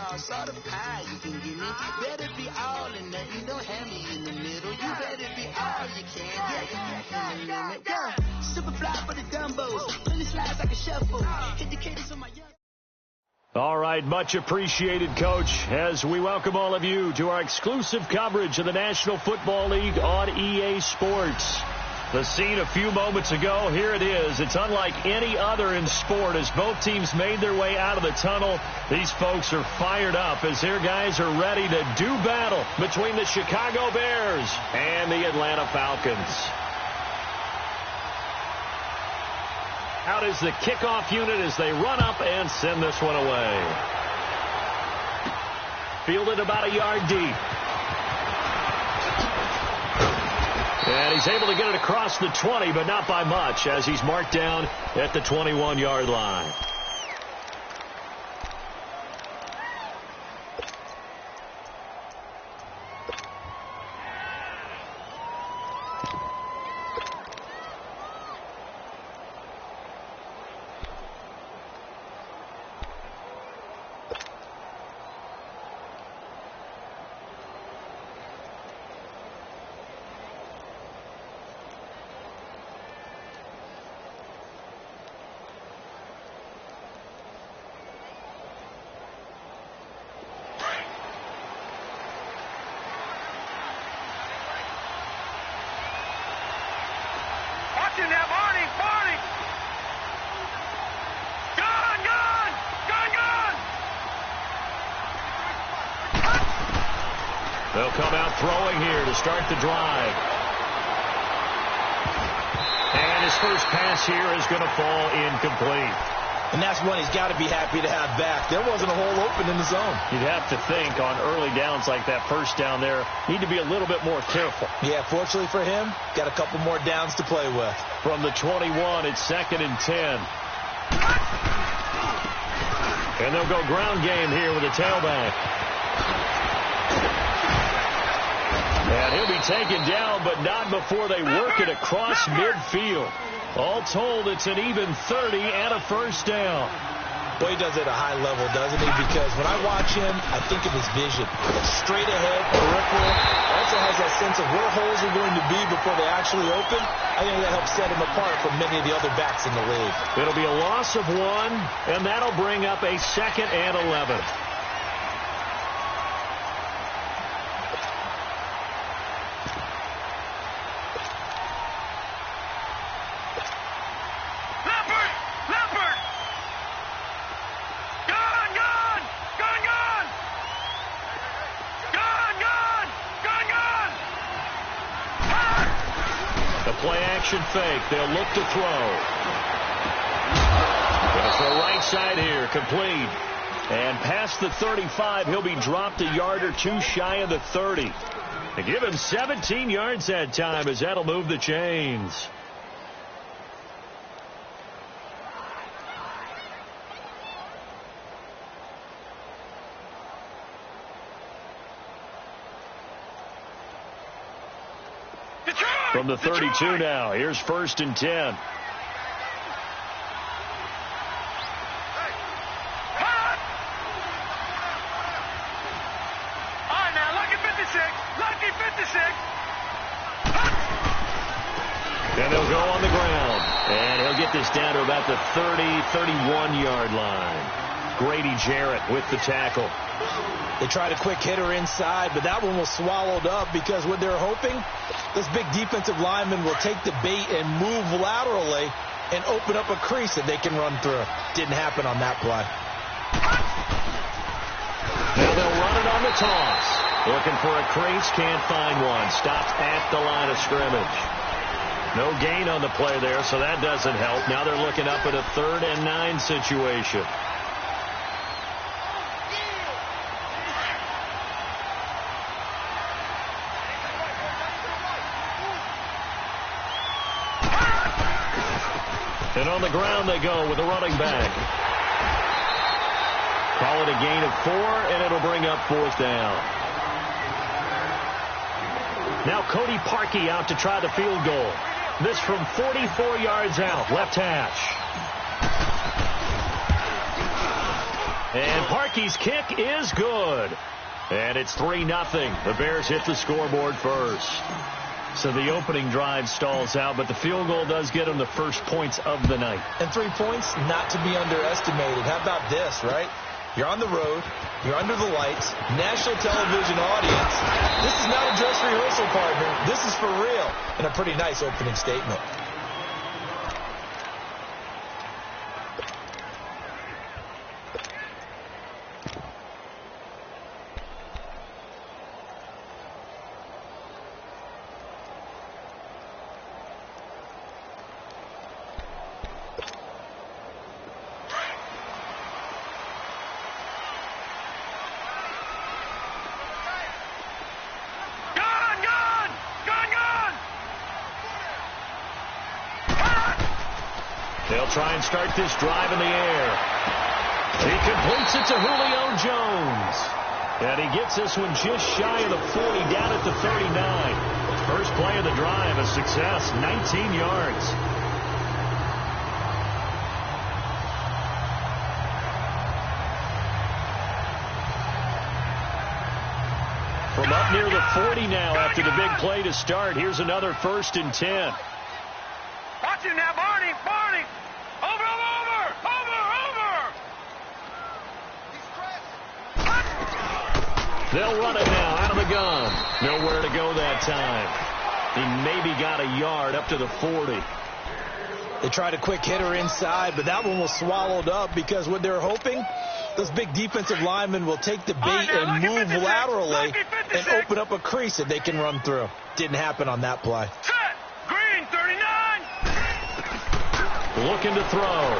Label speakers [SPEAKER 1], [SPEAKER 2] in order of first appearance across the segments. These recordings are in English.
[SPEAKER 1] sauce, all the pie you can give me. Better be all and nothing, don't have me in the middle. You better be all you can. Yeah. Super fly for the dumbos. Plenty slides like a shuffle. Hit the cadence on my young.
[SPEAKER 2] All right, much appreciated, Coach, as we welcome all of you to our exclusive coverage of the National Football League on EA Sports. The scene a few moments ago, here it is. It's unlike any other in sport as both teams made their way out of the tunnel. These folks are fired up as their guys are ready to do battle between the Chicago Bears and the Atlanta Falcons. Out is the kickoff unit as they run up and send this one away. Fielded about a yard deep. And he's able to get it across the 20, but not by much, as he's marked down at the 21-yard line. They'll come out throwing here to start the drive. And his first pass here is going to fall incomplete.
[SPEAKER 3] And that's one he's got to be happy to have back. There wasn't a hole open in the zone.
[SPEAKER 2] You'd have to think on early downs like that first down there, need to be a little bit more careful.
[SPEAKER 3] Yeah, fortunately for him, got a couple more downs to play with.
[SPEAKER 2] From the 21, it's 2nd and 10. And they'll go ground game here with a tailback. And he'll be taken down, but not before they work it across midfield. All told, it's an even 30 and a first down.
[SPEAKER 3] Well, he does it at a high level, doesn't he? Because when I watch him, I think of his vision. Straight ahead, peripheral. Also has that sense of where holes are going to be before they actually open. I think that helps set him apart from many of the other backs in the league.
[SPEAKER 2] It'll be a loss of 1, and that'll bring up a 2nd and 11. Fake. They'll look to throw. Gonna throw right side here. Complete. And past the 35, he'll be dropped a yard or two shy of the 30. They give him 17 yards that time as that'll move the chains. From the 32 now, here's 1st and 10.
[SPEAKER 4] All right, now, lucky 56. Lucky 56.
[SPEAKER 2] And they'll go on the ground. And he'll get this down to about the 30, 31-yard line. Grady Jarrett with the tackle.
[SPEAKER 3] They tried a quick hitter inside, but that one was swallowed up because what they're hoping, this big defensive lineman will take the bait and move laterally and open up a crease that they can run through. Didn't happen on that play.
[SPEAKER 2] Now they'll run it on the toss. Looking for a crease, can't find one. Stopped at the line of scrimmage. No gain on the play there, so that doesn't help. Now they're looking up at a 3rd and 9 situation. And on the ground they go with a running back. Call it a gain of 4, and it'll bring up 4th down. Now Cody Parkey out to try the field goal. This from 44 yards out, left hash. And Parkey's kick is good. And it's 3-0. The Bears hit the scoreboard first. So the opening drive stalls out, but the field goal does get them the first points of the night.
[SPEAKER 3] And 3 points, not to be underestimated. How about this, right? You're on the road. You're under the lights. National television audience. This is not a dress rehearsal, partner. This is for real. And a pretty nice opening statement.
[SPEAKER 2] They'll try and start this drive in the air. He completes it to Julio Jones. And he gets this one just shy of the 40, down at the 39. First play of the drive, a success, 19 yards. From up near the 40 now after the big play to start, here's another 1st and 10.
[SPEAKER 4] Watch him now, Barney. Barney. Over.
[SPEAKER 2] They'll run it now out of the gun. Nowhere to go that time. He maybe got a yard up to the 40.
[SPEAKER 3] They tried a quick hitter inside, but that one was swallowed up because what they're hoping, those big defensive linemen will take the bait and move laterally and open up a crease that they can run through. Didn't happen on that play.
[SPEAKER 4] Set. Green, 39.
[SPEAKER 2] Looking to throw.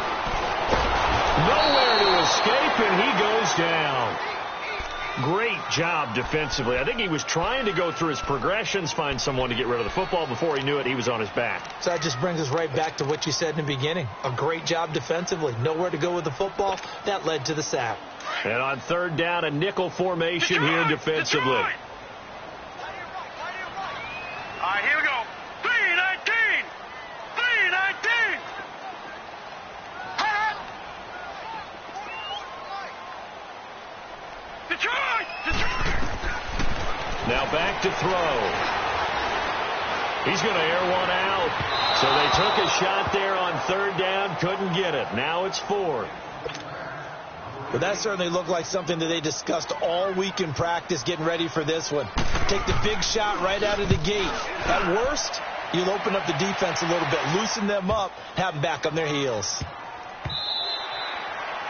[SPEAKER 2] Nowhere to escape, and he goes down. Great job defensively. I think he was trying to go through his progressions, find someone to get rid of the football. Before he knew it, he was on his back.
[SPEAKER 3] So that just brings us right back to what you said in the beginning. A great job defensively. Nowhere to go with the football. That led to the sack.
[SPEAKER 2] And on 3rd down, a nickel formation here defensively.
[SPEAKER 4] All right, here we go. 3-19. 3-19. Detroit!
[SPEAKER 2] Now back to throw. He's going to air one out. So they took a shot there on 3rd down, couldn't get it. Now it's 4th.
[SPEAKER 3] But that certainly looked like something that they discussed all week in practice, getting ready for this one. Take the big shot right out of the gate. At worst, you'll open up the defense a little bit, loosen them up, have them back on their heels.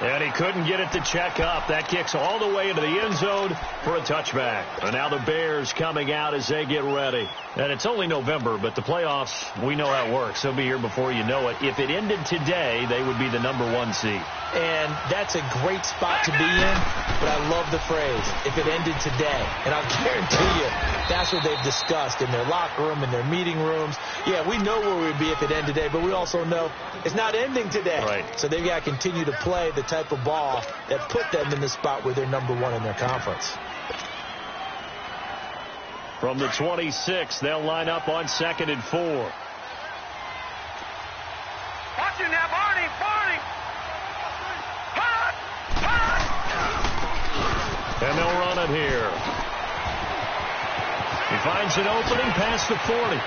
[SPEAKER 2] And he couldn't get it to check up. That kicks all the way into the end zone for a touchback. And now the Bears coming out as they get ready. And it's only November, but the playoffs, we know how it works. They'll be here before you know it. If it ended today, they would be the #1 seed.
[SPEAKER 3] And that's a great spot to be in, but I love the phrase, if it ended today. And I'll guarantee you, that's what they've discussed in their locker room, in their meeting rooms. Yeah, we know where we'd be if it ended today, but we also know it's not ending today.
[SPEAKER 2] Right.
[SPEAKER 3] So they've got to continue to play the type of ball that put them in the spot where they're #1 in their conference.
[SPEAKER 2] From the 26, they'll line up on 2nd and 4.
[SPEAKER 4] Watch him now, Barney.
[SPEAKER 2] And they'll run it here. He finds an opening past the 40.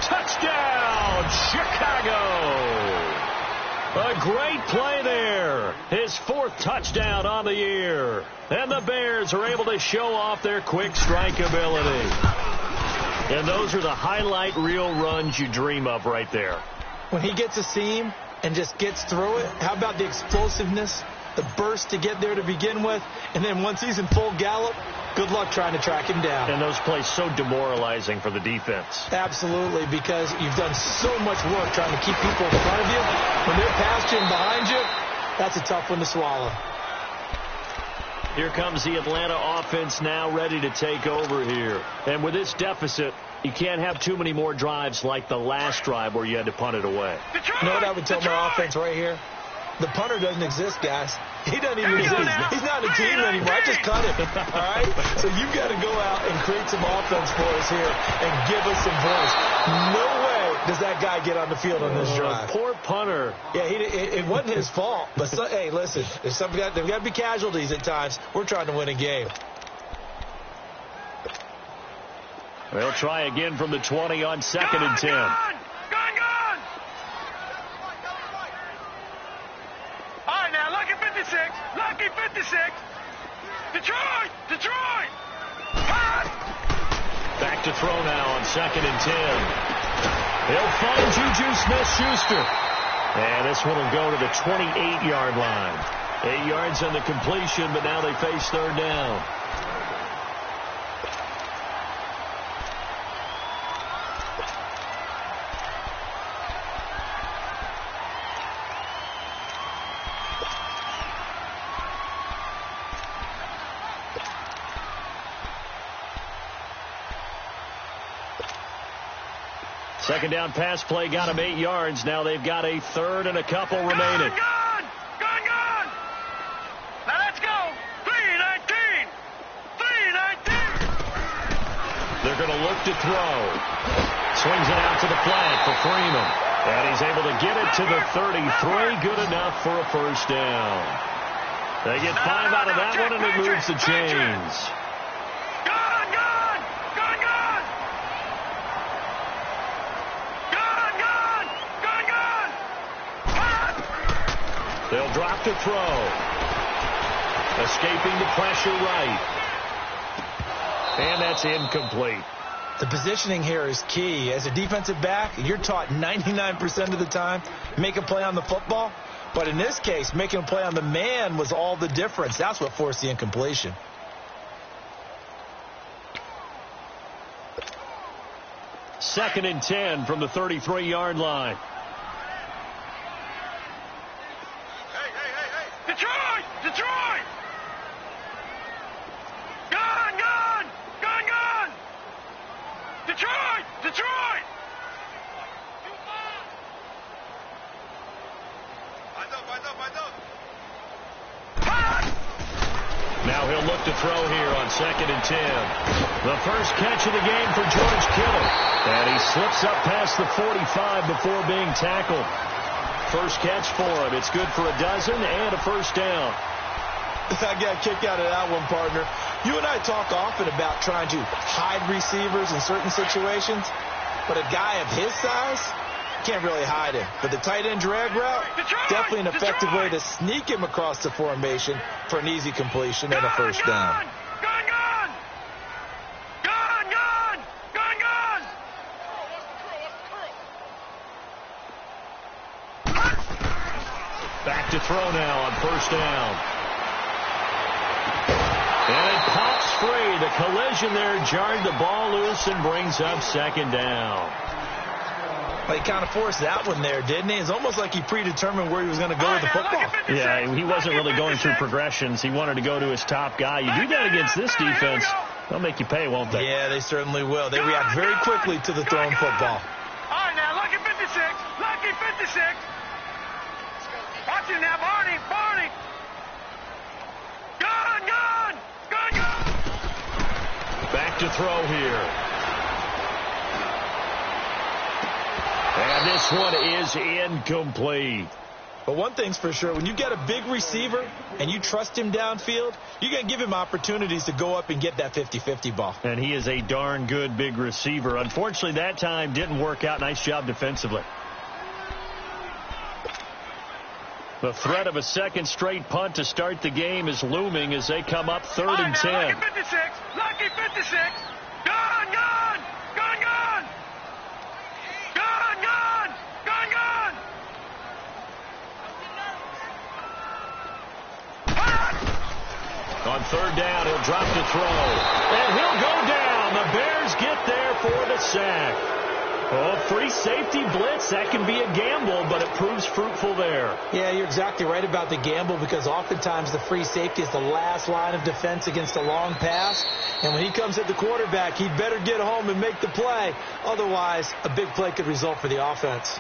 [SPEAKER 2] Touchdown, Chicago! A great play there. His 4th touchdown on the year. And the Bears are able to show off their quick strike ability. And those are the highlight reel runs you dream of right there.
[SPEAKER 3] When he gets a seam and just gets through it, how about the explosiveness, the burst to get there to begin with, and then once he's in full gallop, good luck trying to track him down.
[SPEAKER 2] And those plays so demoralizing for the defense.
[SPEAKER 3] Absolutely, because you've done so much work trying to keep people in front of you. When they're past you and behind you, that's a tough one to swallow.
[SPEAKER 2] Here comes the Atlanta offense now ready to take over here. And with this deficit, you can't have too many more drives like the last drive where you had to punt it away.
[SPEAKER 3] You know what I would tell my offense right here? The punter doesn't exist, guys. He doesn't even exist. He's not a team anymore. I just cut him. All right? So you've got to go out and create some offense for us here and give us some points. No way does that guy get on the field on this drive?
[SPEAKER 2] Poor punter.
[SPEAKER 3] Yeah, it wasn't his fault. But, hey, listen, there's got to be casualties at times. We're trying to win a game.
[SPEAKER 2] They'll try again from the 20 on 2nd and 10.
[SPEAKER 4] Gone! All right, now, lucky 56. Lucky 56. Detroit!
[SPEAKER 2] Back to throw now on 2nd and 10. He'll find Juju Smith-Schuster. And this one will go to the 28-yard line. 8 yards on the completion, but now they face 3rd down. Second down pass play got him 8 yards. Now they've got a 3rd and a couple remaining.
[SPEAKER 4] Gone! Now let's go. 3-19.
[SPEAKER 2] They're going to look to throw. Swings it out to the flat for Freeman. And he's able to get it to the 33. Good enough for a 1st down. They get 5 out of that one, and it moves the chains. They'll drop to throw. Escaping the pressure right. And that's incomplete.
[SPEAKER 3] The positioning here is key. As a defensive back, you're taught 99% of the time, make a play on the football. But in this case, making a play on the man was all the difference. That's what forced the incompletion.
[SPEAKER 2] Second and 10 from the 33-yard line.
[SPEAKER 4] Detroit! Gone! Detroit!
[SPEAKER 2] Now he'll look to throw here on 2nd and 10. The first catch of the game for George Kittle. And he slips up past the 45 before being tackled. First catch for him. It's good for a dozen and a 1st down.
[SPEAKER 3] I got a kick out of that one, partner. You and I talk often about trying to hide receivers in certain situations, but a guy of his size can't really hide him. But the tight end drag route, definitely an effective way to sneak him across the formation for an easy completion and a 1st down.
[SPEAKER 2] Back to throw now on 1st down. And it pops free. The collision there jarred the ball loose and brings up 2nd down.
[SPEAKER 3] Well, he kind of forced that one there, didn't he? It's almost like he predetermined where he was going to go with the football.
[SPEAKER 2] Yeah, he wasn't really going through progressions. He wanted to go to his top guy. You do that against this defense, they'll make you pay, won't they?
[SPEAKER 3] Yeah, they certainly will. They react very quickly to the thrown football.
[SPEAKER 4] All right, now, lucky 56. Lucky 56. Watch it now, Barney. Gone.
[SPEAKER 2] Back to throw here. And this one is incomplete.
[SPEAKER 3] But one thing's for sure, when you get a big receiver and you trust him downfield, you're going to give him opportunities to go up and get that 50-50 ball.
[SPEAKER 2] And he is a darn good big receiver. Unfortunately, that time didn't work out. Nice job defensively. The threat of a 2nd straight punt to start the game is looming as they come up 3rd and 10.
[SPEAKER 4] Lucky 56. Lucky 56. Gone.
[SPEAKER 2] On 3rd down, he'll drop to throw. And he'll go down. The Bears get there for the sack. Oh, free safety blitz, that can be a gamble, but it proves fruitful there.
[SPEAKER 3] Yeah, you're exactly right about the gamble because oftentimes the free safety is the last line of defense against a long pass. And when he comes at the quarterback, he'd better get home and make the play. Otherwise, a big play could result for the offense.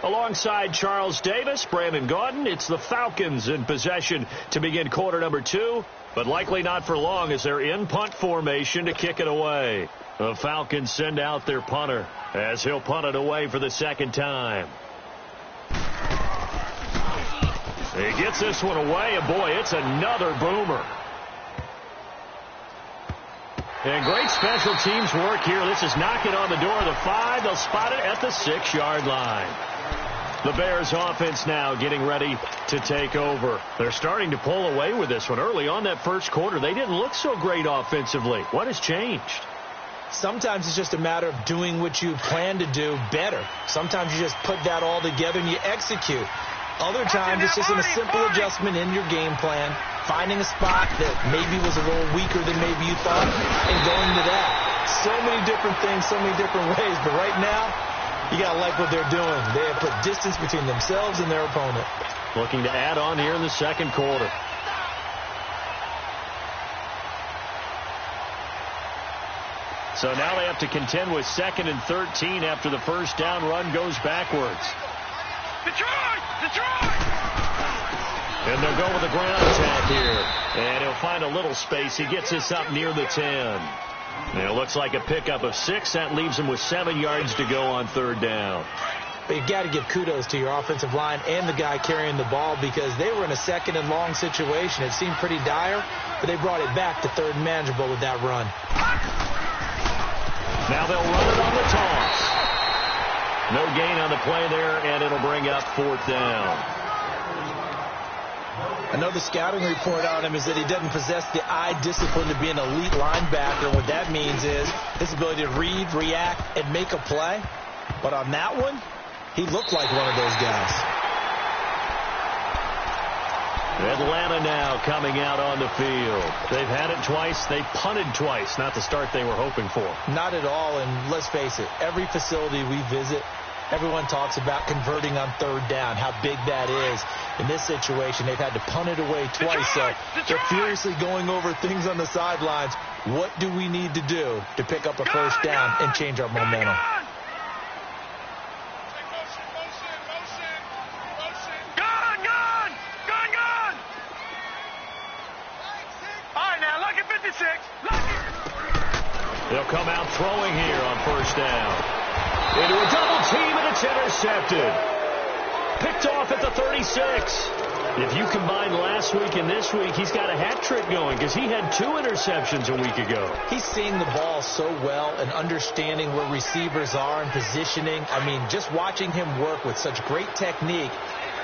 [SPEAKER 2] Alongside Charles Davis, Brandon Gaudin, it's the Falcons in possession to begin quarter number 2, but likely not for long as they're in punt formation to kick it away. The Falcons send out their punter as he'll punt it away for the second time. He gets this one away, and boy, it's another boomer. And great special teams work here. This is knocking on the door of the 5. They'll spot it at the 6-yard line. The Bears offense now getting ready to take over. They're starting to pull away with this one. Early on that first quarter, they didn't look so great offensively. What has changed?
[SPEAKER 3] Sometimes it's just a matter of doing what you plan to do better. Sometimes you just put that all together and you execute. Other times it's just a simple adjustment in your game plan, finding a spot that maybe was a little weaker than maybe you thought, and going to that. So many different things, so many different ways, but right now, you got to like what they're doing. They have put distance between themselves and their opponent.
[SPEAKER 2] Looking to add on here in the second quarter. So now they have to contend with 2nd and 13 after the first down run goes backwards.
[SPEAKER 4] Detroit! Detroit!
[SPEAKER 2] And they'll go with a ground attack here. And he'll find a little space. He gets this up near the 10. And it looks like a pickup of 6. That leaves him with 7 yards to go on third down.
[SPEAKER 3] But you got to give kudos to your offensive line and the guy carrying the ball because they were in a 2nd and long situation. It seemed pretty dire, but they brought it back to 3rd and manageable with that run.
[SPEAKER 2] Now they'll run it on the toss. No gain on the play there, and it'll bring up 4th down.
[SPEAKER 3] I know the scouting report on him is that he doesn't possess the eye discipline to be an elite linebacker. And what that means is his ability to read, react, and make a play. But on that one, he looked like one of those guys.
[SPEAKER 2] Atlanta now coming out on the field. They've had it twice. They punted twice. Not the start they were hoping for.
[SPEAKER 3] Not at all, and let's face it, every facility we visit, everyone talks about converting on 3rd down, how big that is. In this situation, they've had to punt it away twice, so they're furiously going over things on the sidelines. What do we need to do to pick up a first down and change our momentum?
[SPEAKER 2] They'll come out throwing here on first down. Into a double team, and it's intercepted. Picked off at the 36. If you combine last week and this week, he's got a hat trick going because he had 2 interceptions a week ago.
[SPEAKER 3] He's seeing the ball so well and understanding where receivers are and positioning. I mean, just watching him work with such great technique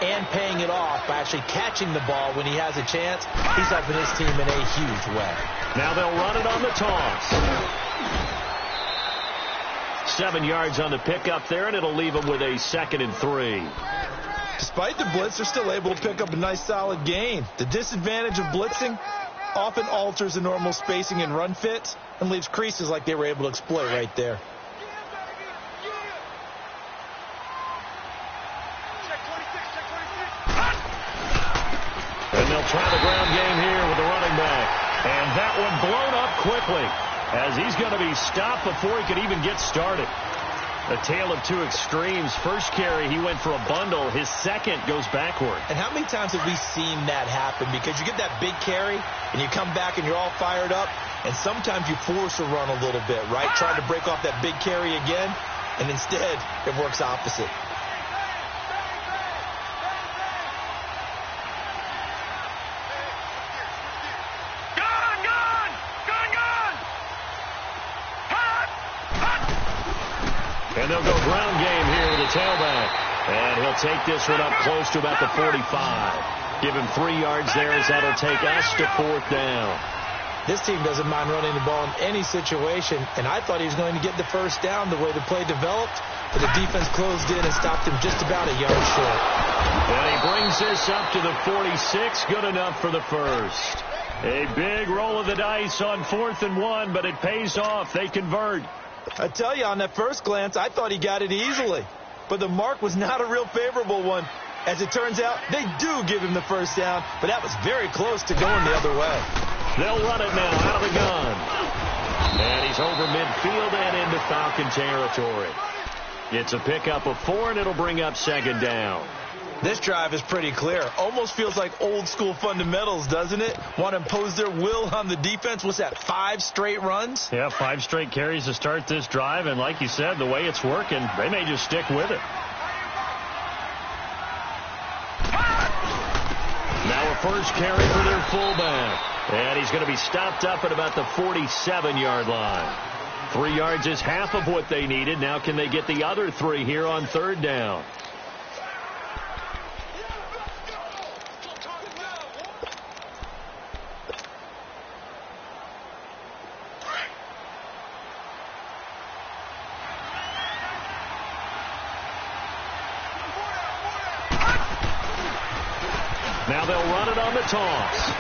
[SPEAKER 3] and paying it off by actually catching the ball when he has a chance, he's helping his team in a huge way.
[SPEAKER 2] Now they'll run it on the toss. 7 yards on the pickup there, and it'll leave them with a 2nd and 3.
[SPEAKER 3] Despite the blitz, they're still able to pick up a nice solid gain. The disadvantage of blitzing often alters the normal spacing and run fits and leaves creases like they were able to exploit right there.
[SPEAKER 2] And they'll try the ground game here with the running back. And that one blown up quickly as he's going to be stopped before he could even get started. A tale of 2 extremes. First carry, he went for a bundle. His second goes backward.
[SPEAKER 3] And how many times have we seen that happen? Because you get that big carry, and you come back and you're all fired up, and sometimes you force a run a little bit, right? Trying to break off that big carry again, and instead it works opposite.
[SPEAKER 2] And they'll go ground game here with a tailback. And he'll take this one up close to about the 45. Give him 3 yards there as that'll take us to 4th down.
[SPEAKER 3] This team doesn't mind running the ball in any situation, and I thought he was going to get the first down the way the play developed, but the defense closed in and stopped him just about a yard short.
[SPEAKER 2] And he brings this up to the 46. Good enough for the first. A big roll of the dice on 4th and 1, but it pays off. They convert.
[SPEAKER 3] I tell you, on that first glance, I thought he got it easily. But the mark was not a real favorable one. As it turns out, they do give him the first down, but that was very close to going the other way.
[SPEAKER 2] They'll run it now out of the gun. And he's over midfield and into Falcon territory. It's a pickup of 4, and it'll bring up second down.
[SPEAKER 3] This drive is pretty clear. Almost feels like old school fundamentals, doesn't it? Want to impose their will on the defense. What's that, 5 straight runs?
[SPEAKER 2] Yeah, 5 straight carries to start this drive. And like you said, the way it's working, they may just stick with it. Now a first carry for their fullback. And he's going to be stopped up at about the 47-yard line. 3 yards is half of what they needed. Now can they get the other 3 here on third down? Now they'll run it on the toss.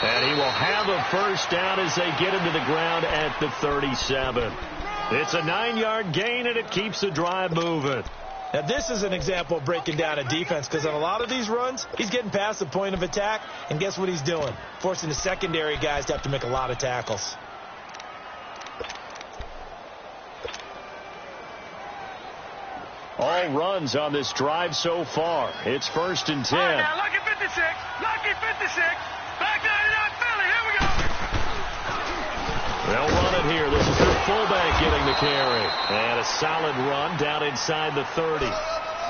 [SPEAKER 2] And he will have a first down as they get him to the ground at the 37. It's a 9-yard gain, and it keeps the drive moving.
[SPEAKER 3] Now, this is an example of breaking down a defense, because on a lot of these runs, he's getting past the point of attack, and guess what he's doing? Forcing the secondary guys to have to make a lot of tackles.
[SPEAKER 2] All runs on this drive so far. It's 1st and 10.
[SPEAKER 4] Right now, lucky 56. Lucky 56. Back 99 Philly. Here we go.
[SPEAKER 2] They'll run it here. This is their fullback getting the carry. And a solid run down inside the 30.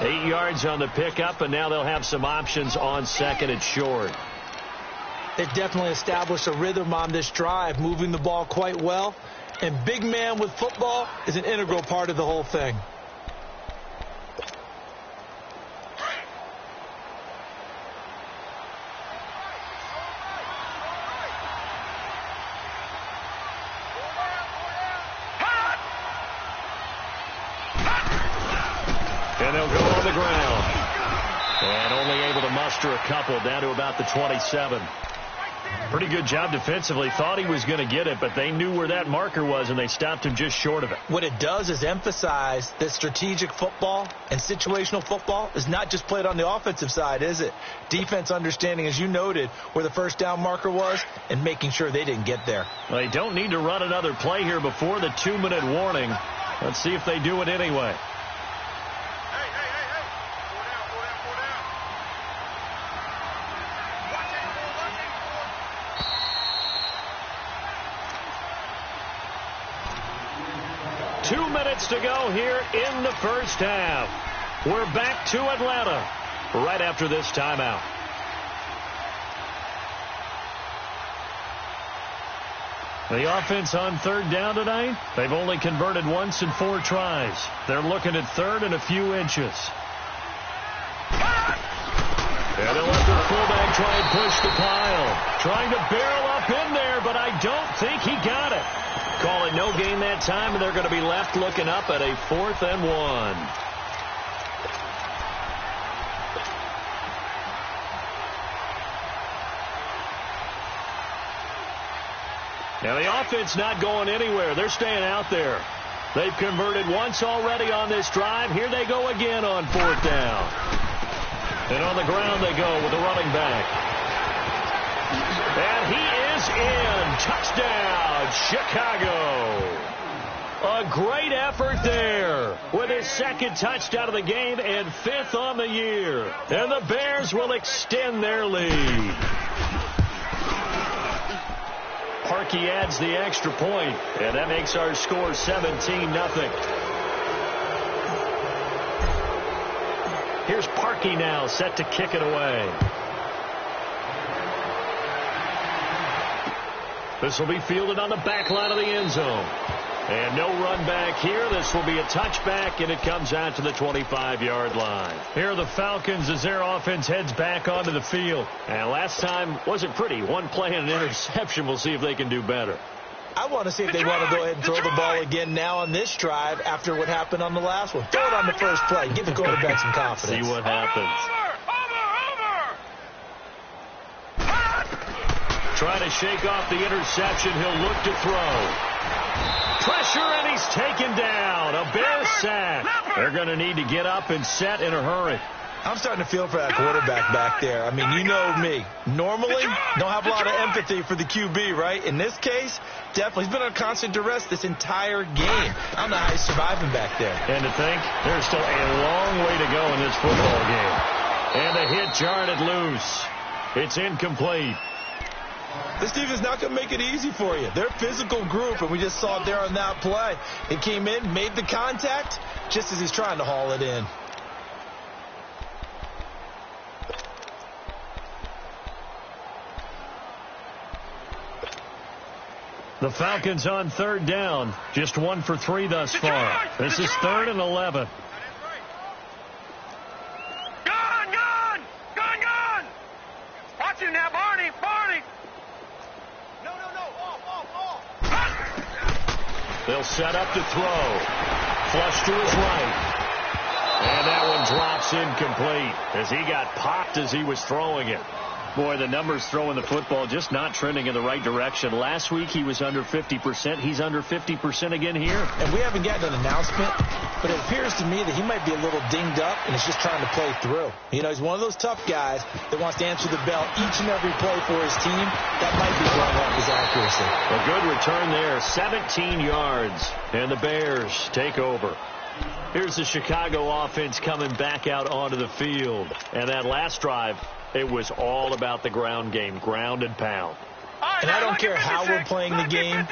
[SPEAKER 2] 8 yards on the pickup, and now they'll have some options on second and short.
[SPEAKER 3] They've definitely established a rhythm on this drive, moving the ball quite well. And big man with football is an integral part of the whole thing.
[SPEAKER 2] And they'll go on the ground. And only able to muster a couple down to about the 27. Pretty good job defensively. Thought he was going to get it, but they knew where that marker was, and they stopped him just short of it.
[SPEAKER 3] What it does is emphasize that strategic football and situational football is not just played on the offensive side, is it? Defense understanding, as you noted, where the first down marker was and making sure they didn't get there.
[SPEAKER 2] Well, they don't need to run another play here before the 2-minute warning. Let's see if they do it anyway. 2 minutes to go here in the first half. We're back to Atlanta right after this timeout. The offense on third down tonight, they've only converted once in 4 tries. They're looking at third and a few inches. And they'll let their fullback try and push the pile. Trying to barrel up in there, but I don't think he got it. Call it no gain that time, and they're going to be left looking up at a 4th and 1. Now the offense not going anywhere. They're staying out there. They've converted once already on this drive. Here they go again on 4th down. And on the ground they go with the running back. And he is in. Touchdown, Chicago. A great effort there with his 2nd touchdown of the game and 5th on the year. And the Bears will extend their lead. Parkey adds the extra point, and that makes our score 17-0. Here's Parkey now, set to kick it away. This will be fielded on the back line of the end zone. And no run back here. This will be a touchback, and it comes out to the 25-yard line. Here are the Falcons as their offense heads back onto the field. And last time wasn't pretty. 1 play and an interception. We'll see if they can do better.
[SPEAKER 3] I want to see if they want to go ahead and throw the ball again now on this drive after what happened on the last one. Throw it on the first play. Give the quarterback some confidence.
[SPEAKER 2] See what happens. Trying to shake off the interception. He'll look to throw. Pressure, and he's taken down. A Bear sack. They're going to need to get up and set in a hurry.
[SPEAKER 3] I'm starting to feel for that quarterback back there. I mean, you know me. Normally, don't have a lot of empathy for the QB, right? In this case, definitely. He's been on constant duress this entire game. I don't know how he's surviving back there.
[SPEAKER 2] And to think, there's still a long way to go in this football game. And a hit jarred it loose. It's incomplete.
[SPEAKER 3] This defense is not going to make it easy for you. They're a physical group, and we just saw it there on that play. It came in, made the contact, just as he's trying to haul it in.
[SPEAKER 2] The Falcons on third down. Just 1 for 3 thus far. This is 3rd and 11.
[SPEAKER 4] Gun! Watch him now, Barney! No, off!
[SPEAKER 2] They'll set up to throw. Flush to his right. And that one drops incomplete as he got popped as he was throwing it. Boy, the numbers throwing the football just not trending in the right direction. Last week he was under 50%. He's under 50% again here.
[SPEAKER 3] And we haven't gotten an announcement, but it appears to me that he might be a little dinged up and is just trying to play through. You know, he's one of those tough guys that wants to answer the bell each and every play for his team. That might be throwing off his accuracy.
[SPEAKER 2] A good return there, 17 yards, and the Bears take over. Here's the Chicago offense coming back out onto the field. And that last drive, it was all about the ground game, ground and pound.
[SPEAKER 3] And I don't care how we're playing the game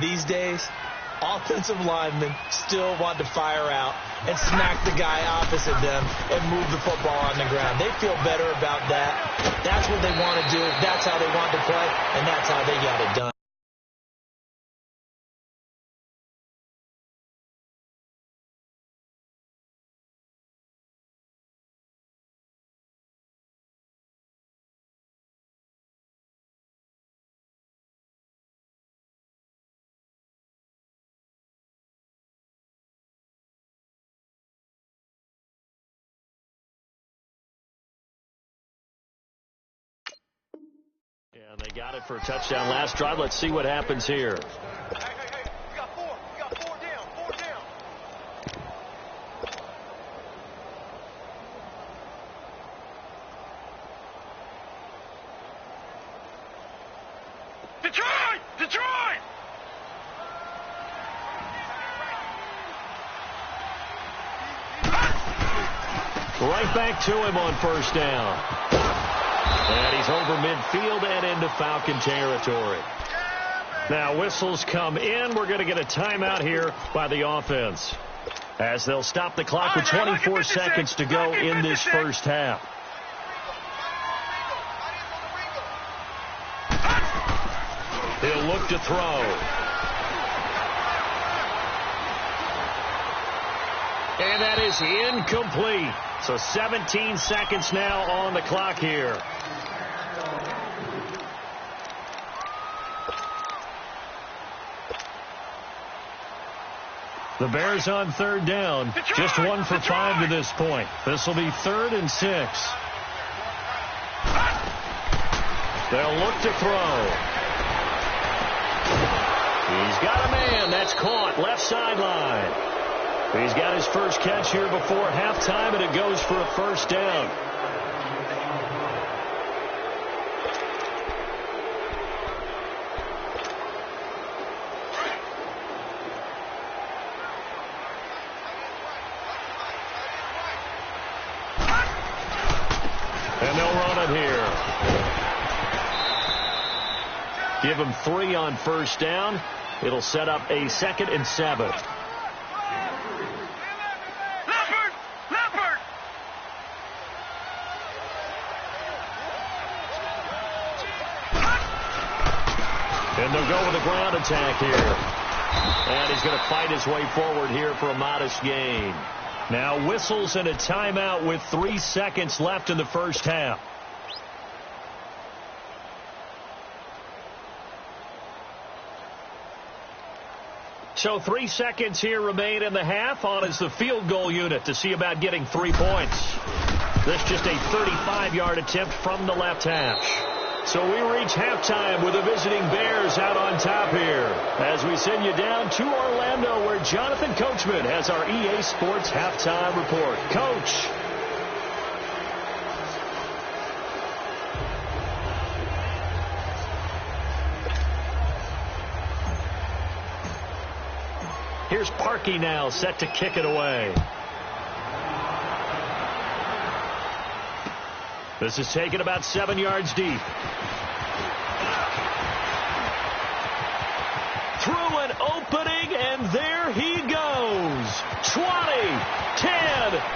[SPEAKER 3] these days, offensive linemen still want to fire out and smack the guy opposite them and move the football on the ground. They feel better about that. That's what they want to do. That's how they want to play, and that's how they got it done.
[SPEAKER 2] And they got it for a touchdown last drive. Let's see what happens here.
[SPEAKER 4] Hey, we got four down. Detroit!
[SPEAKER 2] Right back to him on first down. And he's over midfield and into Falcon territory. Now whistles come in. We're going to get a timeout here by the offense, as they'll stop the clock with 24 seconds to go in this first half. He'll look to throw. And that is incomplete. So 17 seconds now on the clock here. The Bears on third down. Just 1 for 5 to this point. This will be 3rd and 6. They'll look to throw. He's got a man. That's caught. Left sideline. He's got his first catch here before halftime, and it goes for a first down. And they'll run it here. Give him 3 on first down. It'll set up a 2nd and 7. And they'll go with a ground attack here. And he's going to fight his way forward here for a modest gain. Now whistles and a timeout with 3 seconds left in the first half. So 3 seconds here remain in the half. On is the field goal unit to see about getting 3 points. This just a 35-yard attempt from the left hash. So we reach halftime with the visiting Bears out on top here, as we send you down to Orlando, where Jonathan Coachman has our EA Sports halftime report. Coach. Here's Parkey now, set to kick it away. This is taken about 7 yards deep. Through an opening, and there he goes. 20, 10,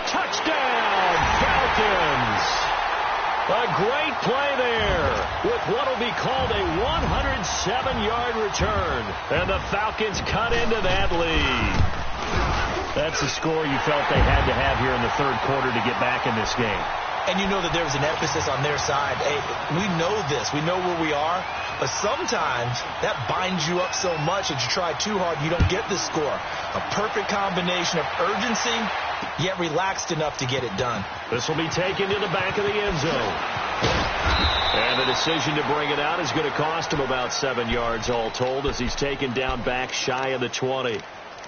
[SPEAKER 2] touchdown, Falcons. A great play there with what will be called a 107-yard return. And the Falcons cut into that lead. That's the score you felt they had to have here in the third quarter to get back in this game.
[SPEAKER 3] And you know that there was an emphasis on their side. Hey, we know this. We know where we are. But sometimes that binds you up so much that you try too hard, you don't get the score. A perfect combination of urgency, yet relaxed enough to get it done.
[SPEAKER 2] This will be taken to the back of the end zone. And the decision to bring it out is going to cost him about 7 yards all told as he's taken down back shy of the 20.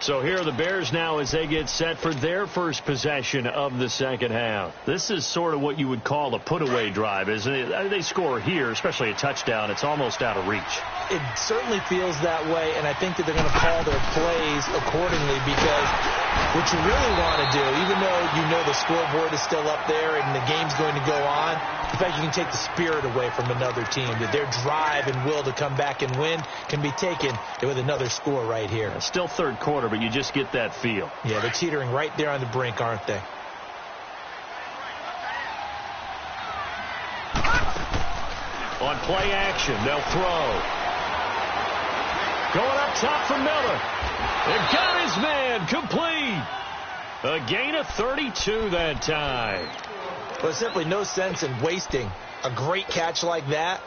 [SPEAKER 2] So here are the Bears now as they get set for their first possession of the second half. This is sort of what you would call a put-away drive, isn't it? They score here, especially a touchdown. It's almost out of reach.
[SPEAKER 3] It certainly feels that way, and I think that they're going to call their plays accordingly because what you really want to do, even though you know the scoreboard is still up there and the game's going to go on, in fact, you can take the spirit away from another team, that their drive and will to come back and win can be taken with another score right here.
[SPEAKER 2] Still third quarter, but you just get that feel.
[SPEAKER 3] Yeah, they're teetering right there on the brink, aren't they?
[SPEAKER 2] On play action, they'll throw. Going up top for Miller. It got his man complete. A gain of 32 that time.
[SPEAKER 3] There's simply no sense in wasting a great catch like that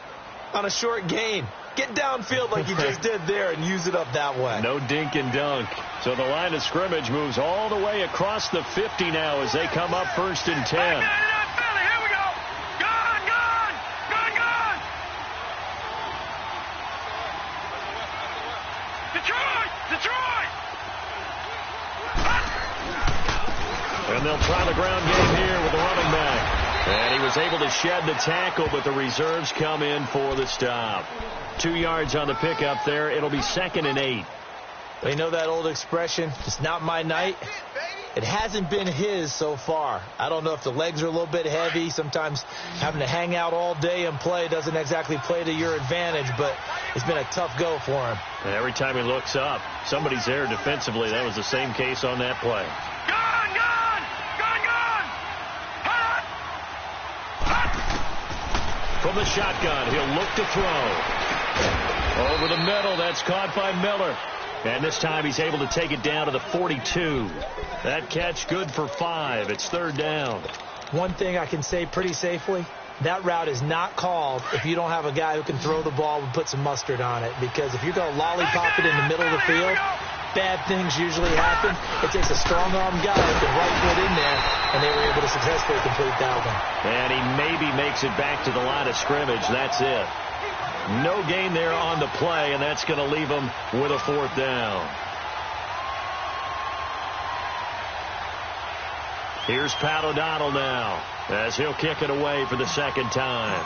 [SPEAKER 3] on a short gain. Get downfield like you just did there and use it up that way.
[SPEAKER 2] No dink and dunk. So the line of scrimmage moves all the way across the 50 now as they come up 1st and 10.
[SPEAKER 4] Here we go. Gone. Detroit.
[SPEAKER 2] And they'll try the ground game here with the running back. And he was able to shed the tackle, but the reserves come in for the stop. 2 yards on the pickup there. It'll be 2nd and 8.
[SPEAKER 3] They know that old expression, it's not my night. It hasn't been his so far. I don't know if the legs are a little bit heavy. Sometimes having to hang out all day and play doesn't exactly play to your advantage, but it's been a tough go for him.
[SPEAKER 2] And every time he looks up, somebody's there defensively. That was the same case on that play.
[SPEAKER 4] Gone.
[SPEAKER 2] From the shotgun, he'll look to throw. Over the middle, that's caught by Miller. And this time he's able to take it down to the 42. That catch good for 5. It's 3rd down.
[SPEAKER 3] One thing I can say pretty safely, that route is not called if you don't have a guy who can throw the ball and put some mustard on it. Because if you're going to lollipop it in the middle of the field, bad things usually happen. It takes a strong-arm guy who can right foot in there, and they were able to successfully complete that one.
[SPEAKER 2] And he maybe makes it back to the line of scrimmage. That's it. No gain there on the play, and that's going to leave him with a 4th down. Here's Pat O'Donnell now as he'll kick it away for the 2nd time.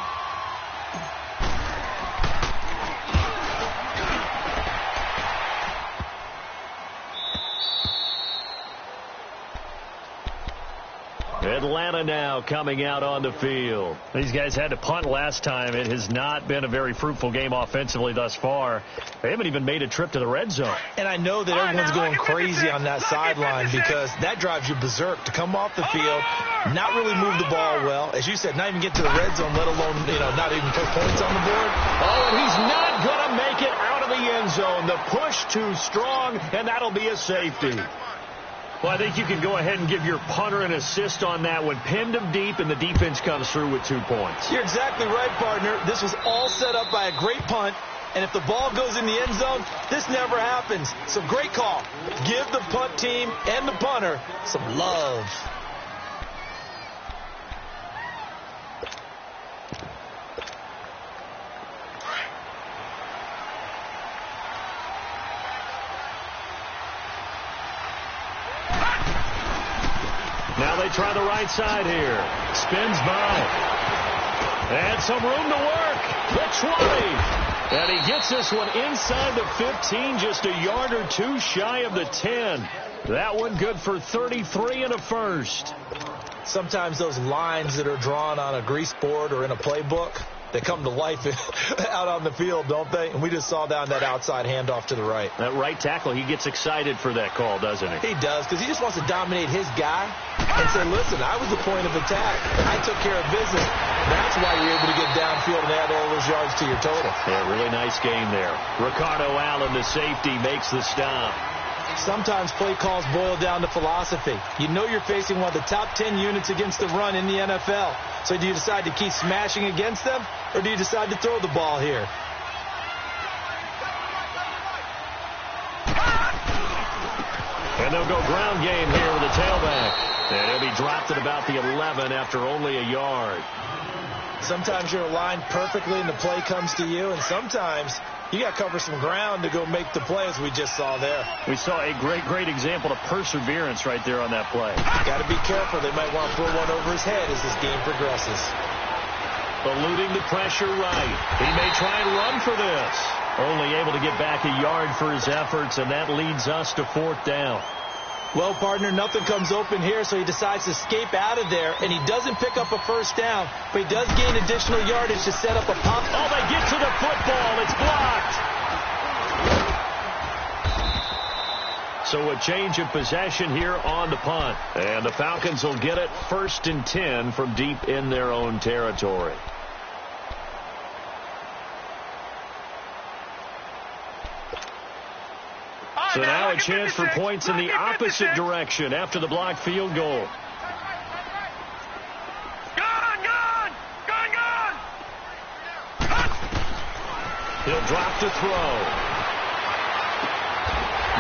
[SPEAKER 2] Atlanta now coming out on the field. These guys had to punt last time. It has not been a very fruitful game offensively thus far. They haven't even made a trip to the red zone.
[SPEAKER 3] And I know that everyone's going crazy on that sideline because that drives you berserk to come off the field, not really move the ball well. As you said, not even get to the red zone, let alone, not even put points on the board.
[SPEAKER 2] Oh, and he's not going to make it out of the end zone. The push too strong, and that'll be a safety. Well, I think you can go ahead and give your punter an assist on that one. Pinned him deep, and the defense comes through with 2 points.
[SPEAKER 3] You're exactly right, partner. This was all set up by a great punt, and if the ball goes in the end zone, this never happens. So great call. Give the punt team and the punter some love.
[SPEAKER 2] Now they try the right side here. Spins by. And some room to work. The 20. And he gets this one inside the 15, just a yard or two shy of the 10. That one good for 33 and a first.
[SPEAKER 3] Sometimes those lines that are drawn on a grease board or in a playbook, they come to life out on the field, don't they? And we just saw down that outside handoff to the right.
[SPEAKER 2] That right tackle, he gets excited for that call, doesn't he?
[SPEAKER 3] He does, because he just wants to dominate his guy and say, listen, I was the point of attack. I took care of business. That's why you're able to get downfield and add all those yards to your total.
[SPEAKER 2] Yeah, really nice game there. Ricardo Allen, the safety, makes the stop.
[SPEAKER 3] Sometimes play calls boil down to philosophy. You know you're facing one of the top 10 units against the run in the NFL. So do you decide to keep smashing against them, or do you decide to throw the ball here?
[SPEAKER 2] And they'll go ground game here with a tailback. And he'll be dropped at about the 11 after only a yard.
[SPEAKER 3] Sometimes you're aligned perfectly and the play comes to you, and sometimes you got to cover some ground to go make the play, as we just saw there.
[SPEAKER 2] We saw a great example of perseverance right there on that play.
[SPEAKER 3] Got to be careful. They might want to throw one over his head as this game progresses.
[SPEAKER 2] Eluding the pressure right. He may try and run for this. Only able to get back a yard for his efforts, and that leads us to 4th down.
[SPEAKER 3] Well, partner, nothing comes open here, so he decides to escape out of there, and he doesn't pick up a first down, but he does gain additional yardage to set up a pop.
[SPEAKER 2] Oh, they get to the football. It's blocked. So a change of possession here on the punt. And the Falcons will get it 1st and 10 from deep in their own territory. So now a chance for points in the opposite direction after the blocked field goal.
[SPEAKER 4] Gone!
[SPEAKER 2] He'll drop to throw.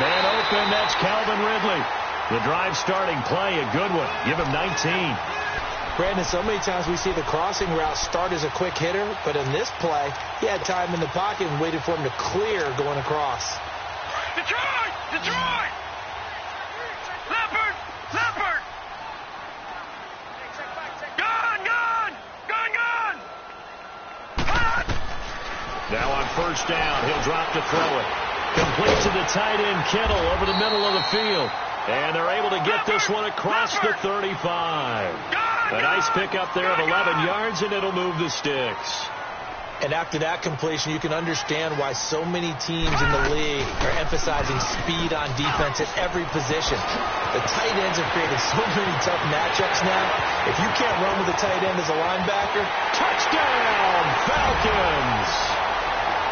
[SPEAKER 2] Man open, that's Calvin Ridley. The drive starting play, a good one. Give him 19.
[SPEAKER 3] Brandon, so many times we see the crossing route start as a quick hitter, but in this play, he had time in the pocket and waited for him to clear going across.
[SPEAKER 4] Detroit! Leopard! Gone!
[SPEAKER 2] Now on 1st down, he'll drop to throw it. Complete to the tight end, Kittle, over the middle of the field. And they're able to get this one across the 35. A nice pickup there of 11 yards, and it'll move the sticks.
[SPEAKER 3] And after that completion, you can understand why so many teams in the league are emphasizing speed on defense at every position. The tight ends have created so many tough matchups now. If you can't run with a tight end as a linebacker,
[SPEAKER 2] touchdown, Falcons!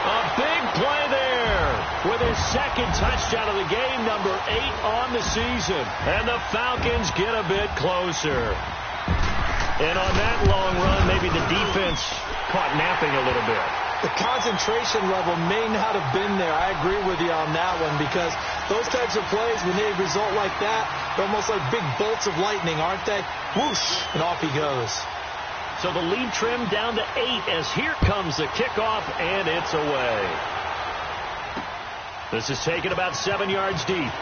[SPEAKER 2] A big play there with his 2nd touchdown of the game, number 8 on the season. And the Falcons get a bit closer. And on that long run, maybe the defense caught napping a little bit.
[SPEAKER 3] The concentration level may not have been there. I agree with you on that one, because those types of plays, when they result like that, they're almost like big bolts of lightning, aren't they? Whoosh, and off he goes.
[SPEAKER 2] So the lead trimmed down to 8 as here comes the kickoff, and it's away. This is taken about 7 yards deep.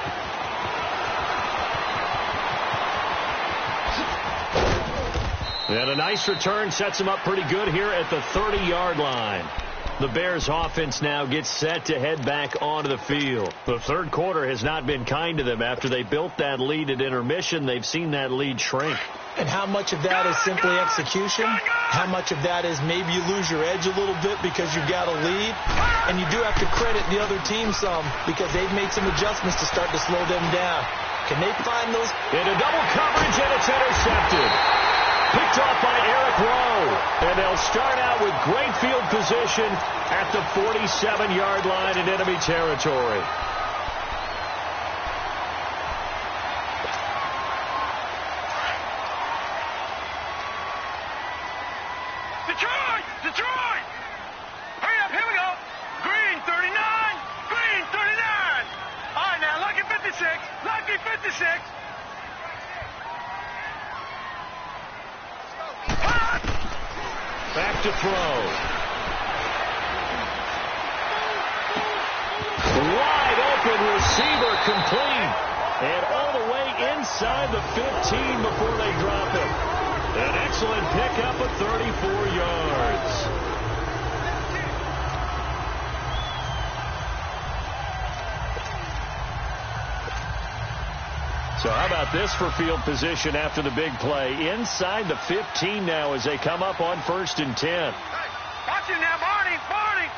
[SPEAKER 2] And a nice return sets him up pretty good here at the 30-yard line. The Bears offense now gets set to head back onto the field. The 3rd quarter has not been kind to them. After they built that lead at intermission, they've seen that lead shrink.
[SPEAKER 3] And how much of that is simply execution? How much of that is maybe you lose your edge a little bit because you've got a lead? And you do have to credit the other team some, because they've made some adjustments to start to slow them down. Can they find those?
[SPEAKER 2] Into double coverage, and it's intercepted. Picked off by Eric Rowe. And they'll start out with great field position at the 47-yard line in enemy territory.
[SPEAKER 4] Detroit! Hurry up, here we go. Green 39. All right, now, lucky 56.
[SPEAKER 2] Back to throw. Wide open receiver, complete. And all the way inside the 15 before they drop it. An excellent pickup of 34 yards. So how about this for field position after the big play? Inside the 15 now as they come up on 1st and 10.
[SPEAKER 4] Hey, watch it now, Barney. Barney.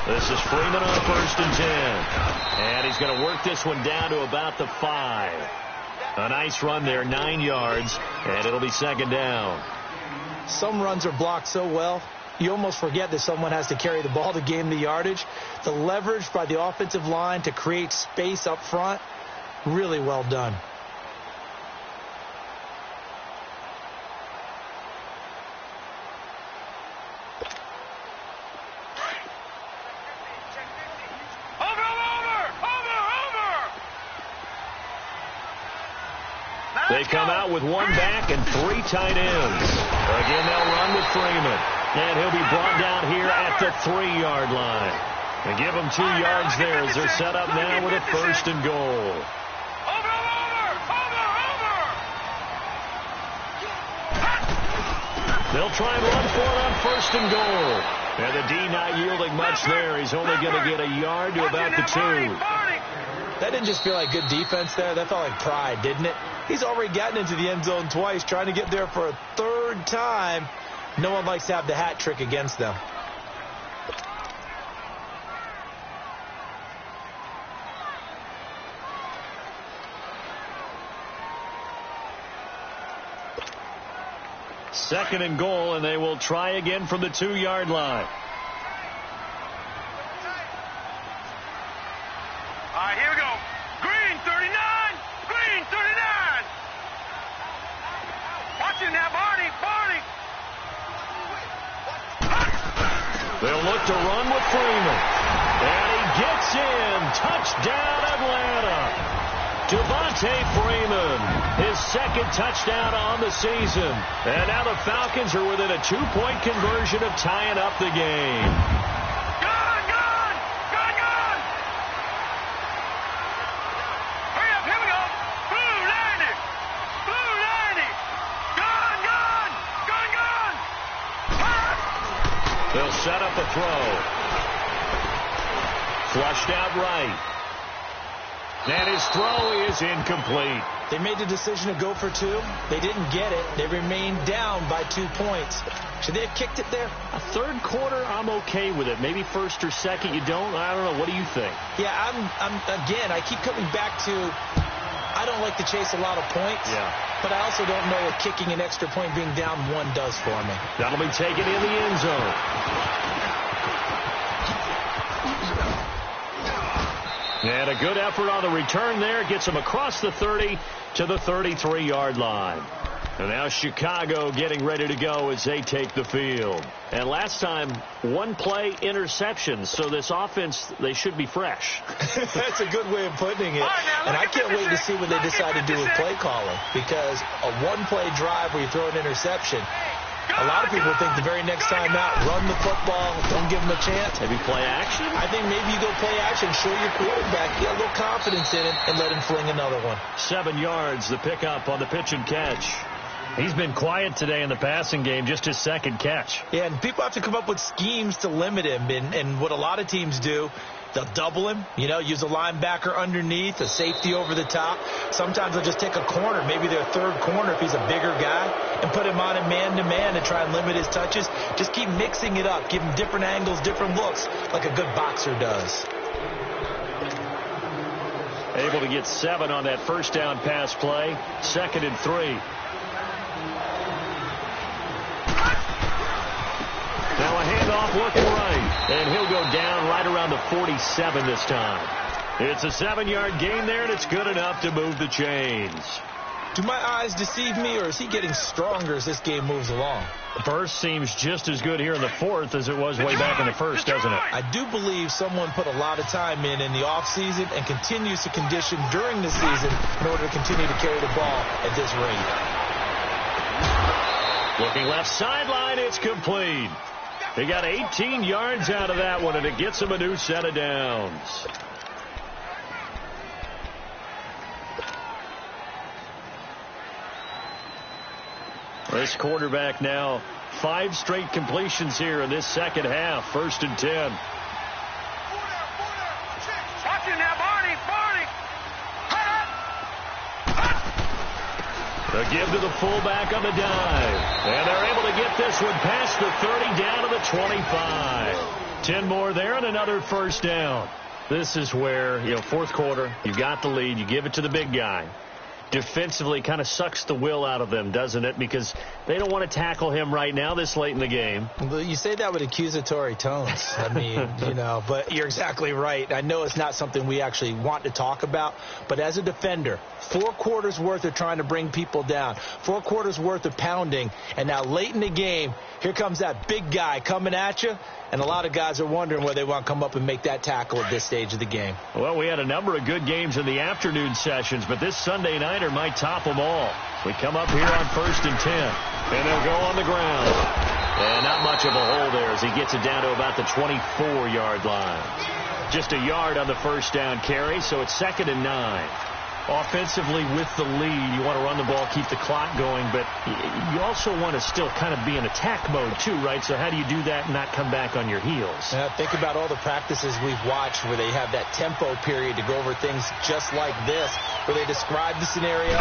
[SPEAKER 2] This is Freeman on 1st and 10. And he's going to work this one down to about the 5. A nice run there, 9 yards, and it'll be 2nd down.
[SPEAKER 3] Some runs are blocked so well, you almost forget that someone has to carry the ball to gain the yardage. The leverage by the offensive line to create space up front, really well done.
[SPEAKER 2] They come out with 1 back and 3 tight ends. Again, they'll run with Freeman. And he'll be brought down here at the 3-yard line. And give them 2 yards there as they're set up now with a 1st and goal. They'll try and run for it on 1st and goal. And the D not yielding much there. He's only going to get a yard to about the 2.
[SPEAKER 3] That didn't just feel like good defense there. That felt like pride, didn't it? He's already gotten into the end zone twice, trying to get there for a 3rd time. No one likes to have the hat trick against them.
[SPEAKER 2] Second and goal, and they will try again from the 2-yard line.
[SPEAKER 4] All right, here we go. Green, 39. Green, 39. Watch it now, Barney. Barney.
[SPEAKER 2] They'll look to run with Freeman. And he gets in. Touchdown, Atlanta. Devontae Freeman, his 2nd touchdown on the season. And now the Falcons are within a 2-point conversion of tying up the game.
[SPEAKER 4] Gun, gun. Gun, gun. Hurry up, here we go. Blue 90. Blue 90. Gun, gun. Gun, gun.
[SPEAKER 2] They'll set up a throw. Flushed out right. And his throw is incomplete.
[SPEAKER 3] They made the decision to go for 2. They didn't get it. They remained down by 2 points. Should they have kicked it there?
[SPEAKER 2] A 3rd quarter, I'm okay with it. Maybe 1st or 2nd, you don't. I don't know. What do you think?
[SPEAKER 3] Yeah, again, I keep coming back to I don't like to chase a lot of points.
[SPEAKER 2] Yeah.
[SPEAKER 3] But I also don't know what kicking an extra point being down 1 does for me.
[SPEAKER 2] That'll be taken in the end zone. And a good effort on the return there. Gets him across the 30 to the 33-yard line. And now Chicago getting ready to go as they take the field. And last time, 1-play interception. So this offense, they should be fresh.
[SPEAKER 3] That's a good way of putting it. And I can't wait to see what they decide to do with play calling. Because a 1-play drive where you throw an interception, a lot of people think the very next time out, run the football, don't give them a chance.
[SPEAKER 2] Maybe play action?
[SPEAKER 3] I think maybe you go play action, show your quarterback, get a little confidence in him, and let him fling another one.
[SPEAKER 2] 7 yards, the pickup on the pitch and catch. He's been quiet today in the passing game, just his 2nd catch.
[SPEAKER 3] Yeah, and people have to come up with schemes to limit him, and what a lot of teams do, they'll double him, use a linebacker underneath, a safety over the top. Sometimes they'll just take a corner, maybe their 3rd corner if he's a bigger guy, and put him on a man-to-man and try and limit his touches. Just keep mixing it up, give him different angles, different looks, like a good boxer does.
[SPEAKER 2] Able to get 7 on that 1st down pass play. 2nd and 3. Now a handoff looking right, and he'll go down right around the 47 this time. It's a 7-yard gain there, and it's good enough to move the chains.
[SPEAKER 3] Do my eyes deceive me, or is he getting stronger as this game moves along?
[SPEAKER 2] The first seems just as good here in the 4th as it was way back in the 1st, doesn't it?
[SPEAKER 3] I do believe someone put a lot of time in the offseason and continues to condition during the season in order to continue to carry the ball at this rate.
[SPEAKER 2] Looking left sideline, it's complete. He got 18 yards out of that one, and it gets him a new set of downs. This quarterback now 5 straight completions here in this 2nd half. 1st and 10. The give to the fullback on the dive. And they're able to get this one past the 30 down to the 25. 10 more there and another first down. This is where, fourth quarter, you've got the lead. You give it to the big guy. Defensively kind of sucks the will out of them, doesn't it? Because they don't want to tackle him right now this late in the game.
[SPEAKER 3] Well, you say that with accusatory tones. I mean, but you're exactly right. I know it's not something we actually want to talk about, but as a defender, 4 quarters worth of trying to bring people down, 4 quarters worth of pounding, and now late in the game, here comes that big guy coming at you, and a lot of guys are wondering where they want to come up and make that tackle at this stage of the game.
[SPEAKER 2] Well, we had a number of good games in the afternoon sessions, but this Sunday nighter might top them all. We come up here on 1st and 10, and they'll go on the ground. And not much of a hole there as he gets it down to about the 24-yard line. Just a yard on the first down carry, so it's 2nd and 9. Offensively with the lead, you want to run the ball, keep the clock going, but you also want to still kind of be in attack mode too, right? So how do you do that and not come back on your heels?
[SPEAKER 3] Think about all the practices we've watched where they have that tempo period to go over things just like this, where they describe the scenario,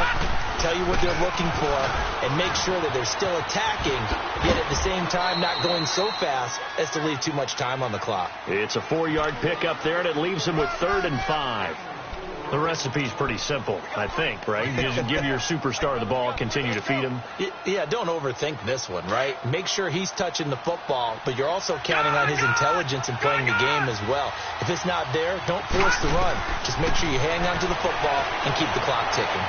[SPEAKER 3] tell you what they're looking for, and make sure that they're still attacking, yet at the same time not going so fast as to leave too much time on the clock.
[SPEAKER 2] It's a 4-yard pickup there, and it leaves them with 3rd and 5. The recipe's pretty simple, I think, right? Just give your superstar the ball, continue to feed him.
[SPEAKER 3] Yeah, don't overthink this one, right? Make sure he's touching the football, but you're also counting on his intelligence in playing the game as well. If it's not there, don't force the run. Just make sure you hang on to the football and keep the clock ticking.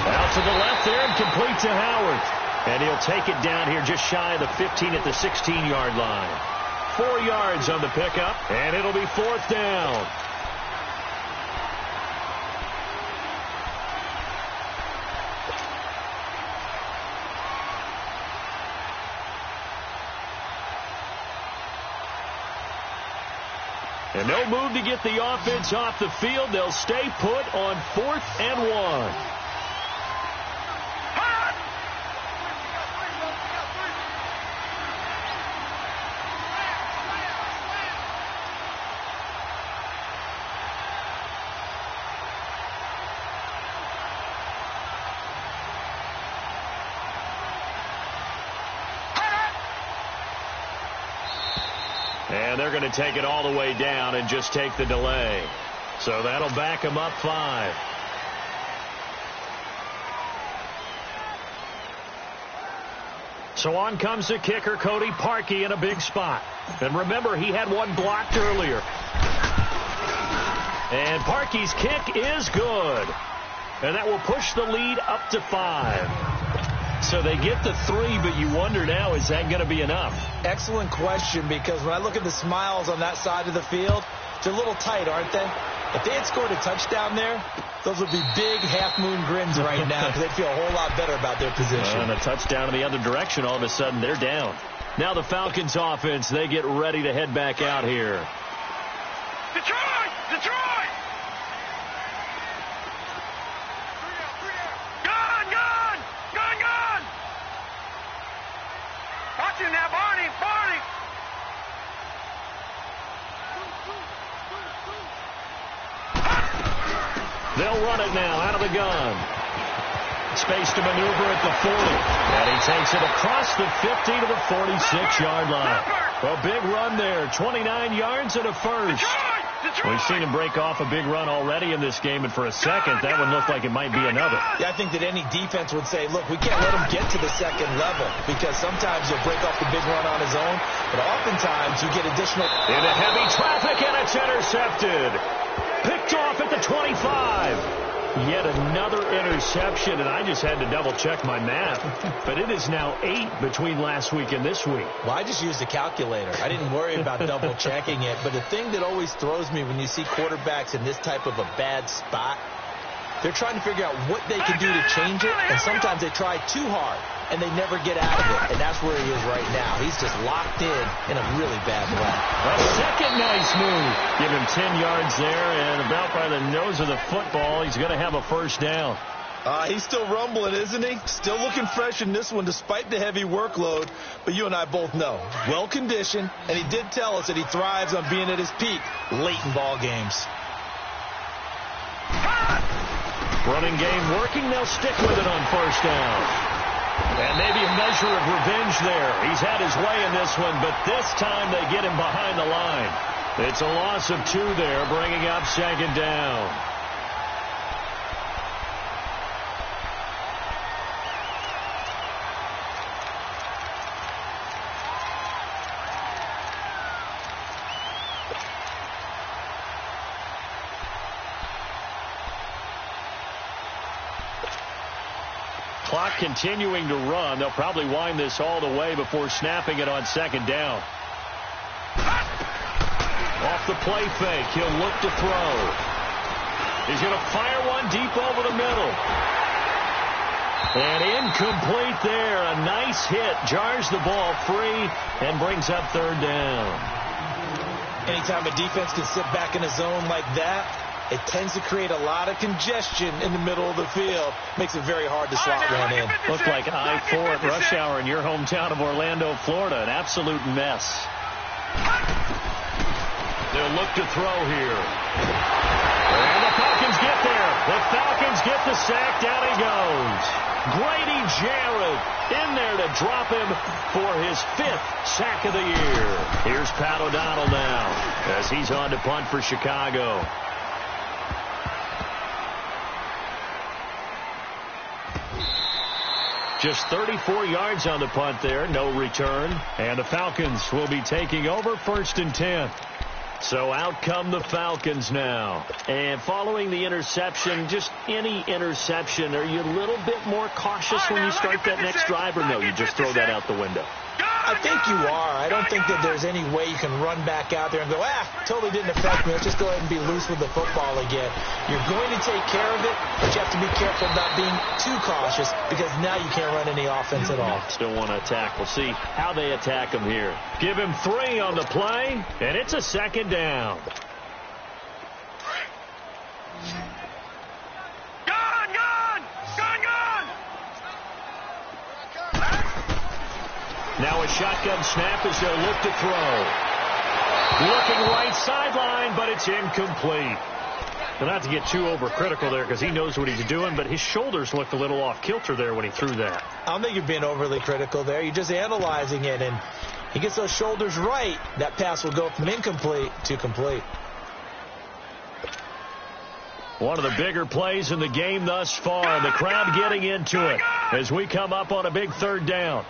[SPEAKER 2] Out to the left there and complete to Howard. And he'll take it down here just shy of the 15 at the 16-yard line. 4 yards on the pickup, and it'll be 4th down. And no move to get the offense off the field. They'll stay put on 4th and 1. And they're going to take it all the way down and just take the delay. So that'll back them up 5. So on comes the kicker, Cody Parkey, in a big spot. And remember, he had one blocked earlier. And Parkey's kick is good. And that will push the lead up to 5. So they get the 3, but you wonder now, is that going to be enough?
[SPEAKER 3] Excellent question, because when I look at the smiles on that side of the field, they're a little tight, aren't they? If they had scored a touchdown there, those would be big half-moon grins right now because they'd feel a whole lot better about their position.
[SPEAKER 2] And a touchdown in the other direction, all of a sudden they're down. Now the Falcons offense, they get ready to head back out here.
[SPEAKER 4] Detroit! Detroit! Gun! Gun! Gun! Gun! Watch him now, Barney! Barney!
[SPEAKER 2] They'll run it now out of the gun. Space to maneuver at the 40. And he takes it across the 50 to the 46-yard line. A big run there. 29 yards and a first. We've seen him break off a big run already in this game, and for a second, that one looked like it might be another.
[SPEAKER 3] Yeah, I think that any defense would say, look, we can't let him get to the second level, because sometimes he'll break off the big run on his own, but oftentimes you get additional...
[SPEAKER 2] Into heavy traffic, and it's intercepted. Picked off at the 25. Yet another interception, and I just had to double-check my math. But it is now 8 between last week and this week.
[SPEAKER 3] Well, I just used a calculator. I didn't worry about double-checking it. But the thing that always throws me when you see quarterbacks in this type of a bad spot, they're trying to figure out what they can do to change it, and sometimes they try too hard, and they never get out of it. And that's where he is right now. He's just locked in a really bad way.
[SPEAKER 2] A second nice move. Give him 10 yards there, and about by the nose of the football, he's going to have a first down.
[SPEAKER 3] He's still rumbling, isn't he? Still looking fresh in this one despite the heavy workload. But you and I both know, well-conditioned, and he did tell us that he thrives on being at his peak late in ball games.
[SPEAKER 2] Running game working. They'll stick with it on first down. And maybe a measure of revenge there. He's had his way in this one, but this time they get him behind the line. It's a loss of 2 there, bringing up second down. Clock continuing to run. They'll probably wind this all the way before snapping it on second down. Off the play fake, he'll look to throw. He's going to fire one deep over the middle. And incomplete there. A nice hit. Jars the ball free and brings up third down.
[SPEAKER 3] Anytime a defense can sit back in a zone like that, it tends to create a lot of congestion in the middle of the field. Makes it very hard to slot one in.
[SPEAKER 2] Looked like I-4 at rush hour in your hometown of Orlando, Florida. An absolute mess. They'll look to throw here. And the Falcons get there. The Falcons get the sack. Down he goes. Grady Jarrett in there to drop him for his 5th sack of the year. Here's Pat O'Donnell now as he's on to punt for Chicago. Just 34 yards on the punt there. No return. And the Falcons will be taking over 1st and 10. So out come the Falcons now. And following the interception, just any interception, are you a little bit more cautious when you start that next drive, or no, you just throw that out the window?
[SPEAKER 3] I think you are. I don't think that there's any way you can run back out there and go, totally didn't affect me. Let's just go ahead and be loose with the football again. You're going to take care of it, but you have to be careful about being too cautious because now you can't run any offense at all.
[SPEAKER 2] Still want to attack. We'll see how they attack him here. Give him 3 on the play, and it's a second down. Now a shotgun snap as they'll look to throw. Looking right sideline, but it's incomplete. Well, not to get too overcritical there because he knows what he's doing, but his shoulders looked a little off kilter there when he threw that.
[SPEAKER 3] I don't think you're being overly critical there. You're just analyzing it, and he gets those shoulders right. That pass will go from incomplete to complete.
[SPEAKER 2] One of the bigger plays in the game thus far. The crowd getting into it as we come up on a big 3rd down.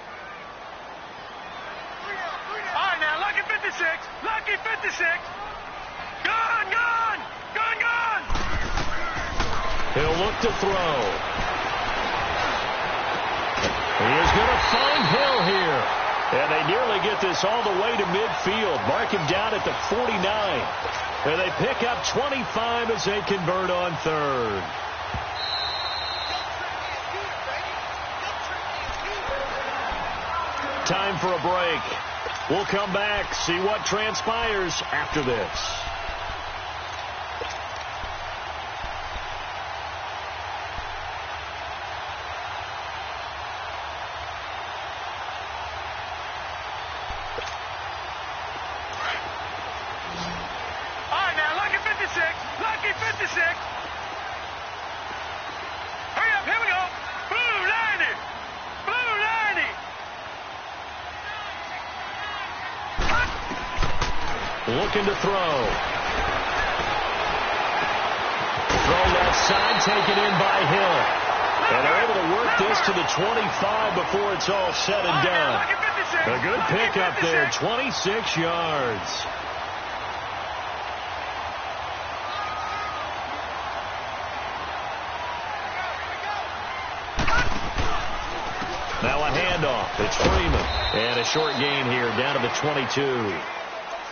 [SPEAKER 4] Lucky 56. Gone.
[SPEAKER 2] He'll look to throw. He is going to find Hill here. And they nearly get this all the way to midfield. Mark him down at the 49. And they pick up 25 as they convert on 3rd. Time for a break. We'll come back, see what transpires after this.
[SPEAKER 4] All right, now, lucky 56. Lucky 56. Hurry up, here we go. Blue 90. Blue 90.
[SPEAKER 2] Looking to throw. Throw left side, taken in by Hill. And they're able to work this to the 25 before it's all said and done. A good pickup there, 26 yards. Now a handoff. It's Freeman. And a short gain here, down to the 22.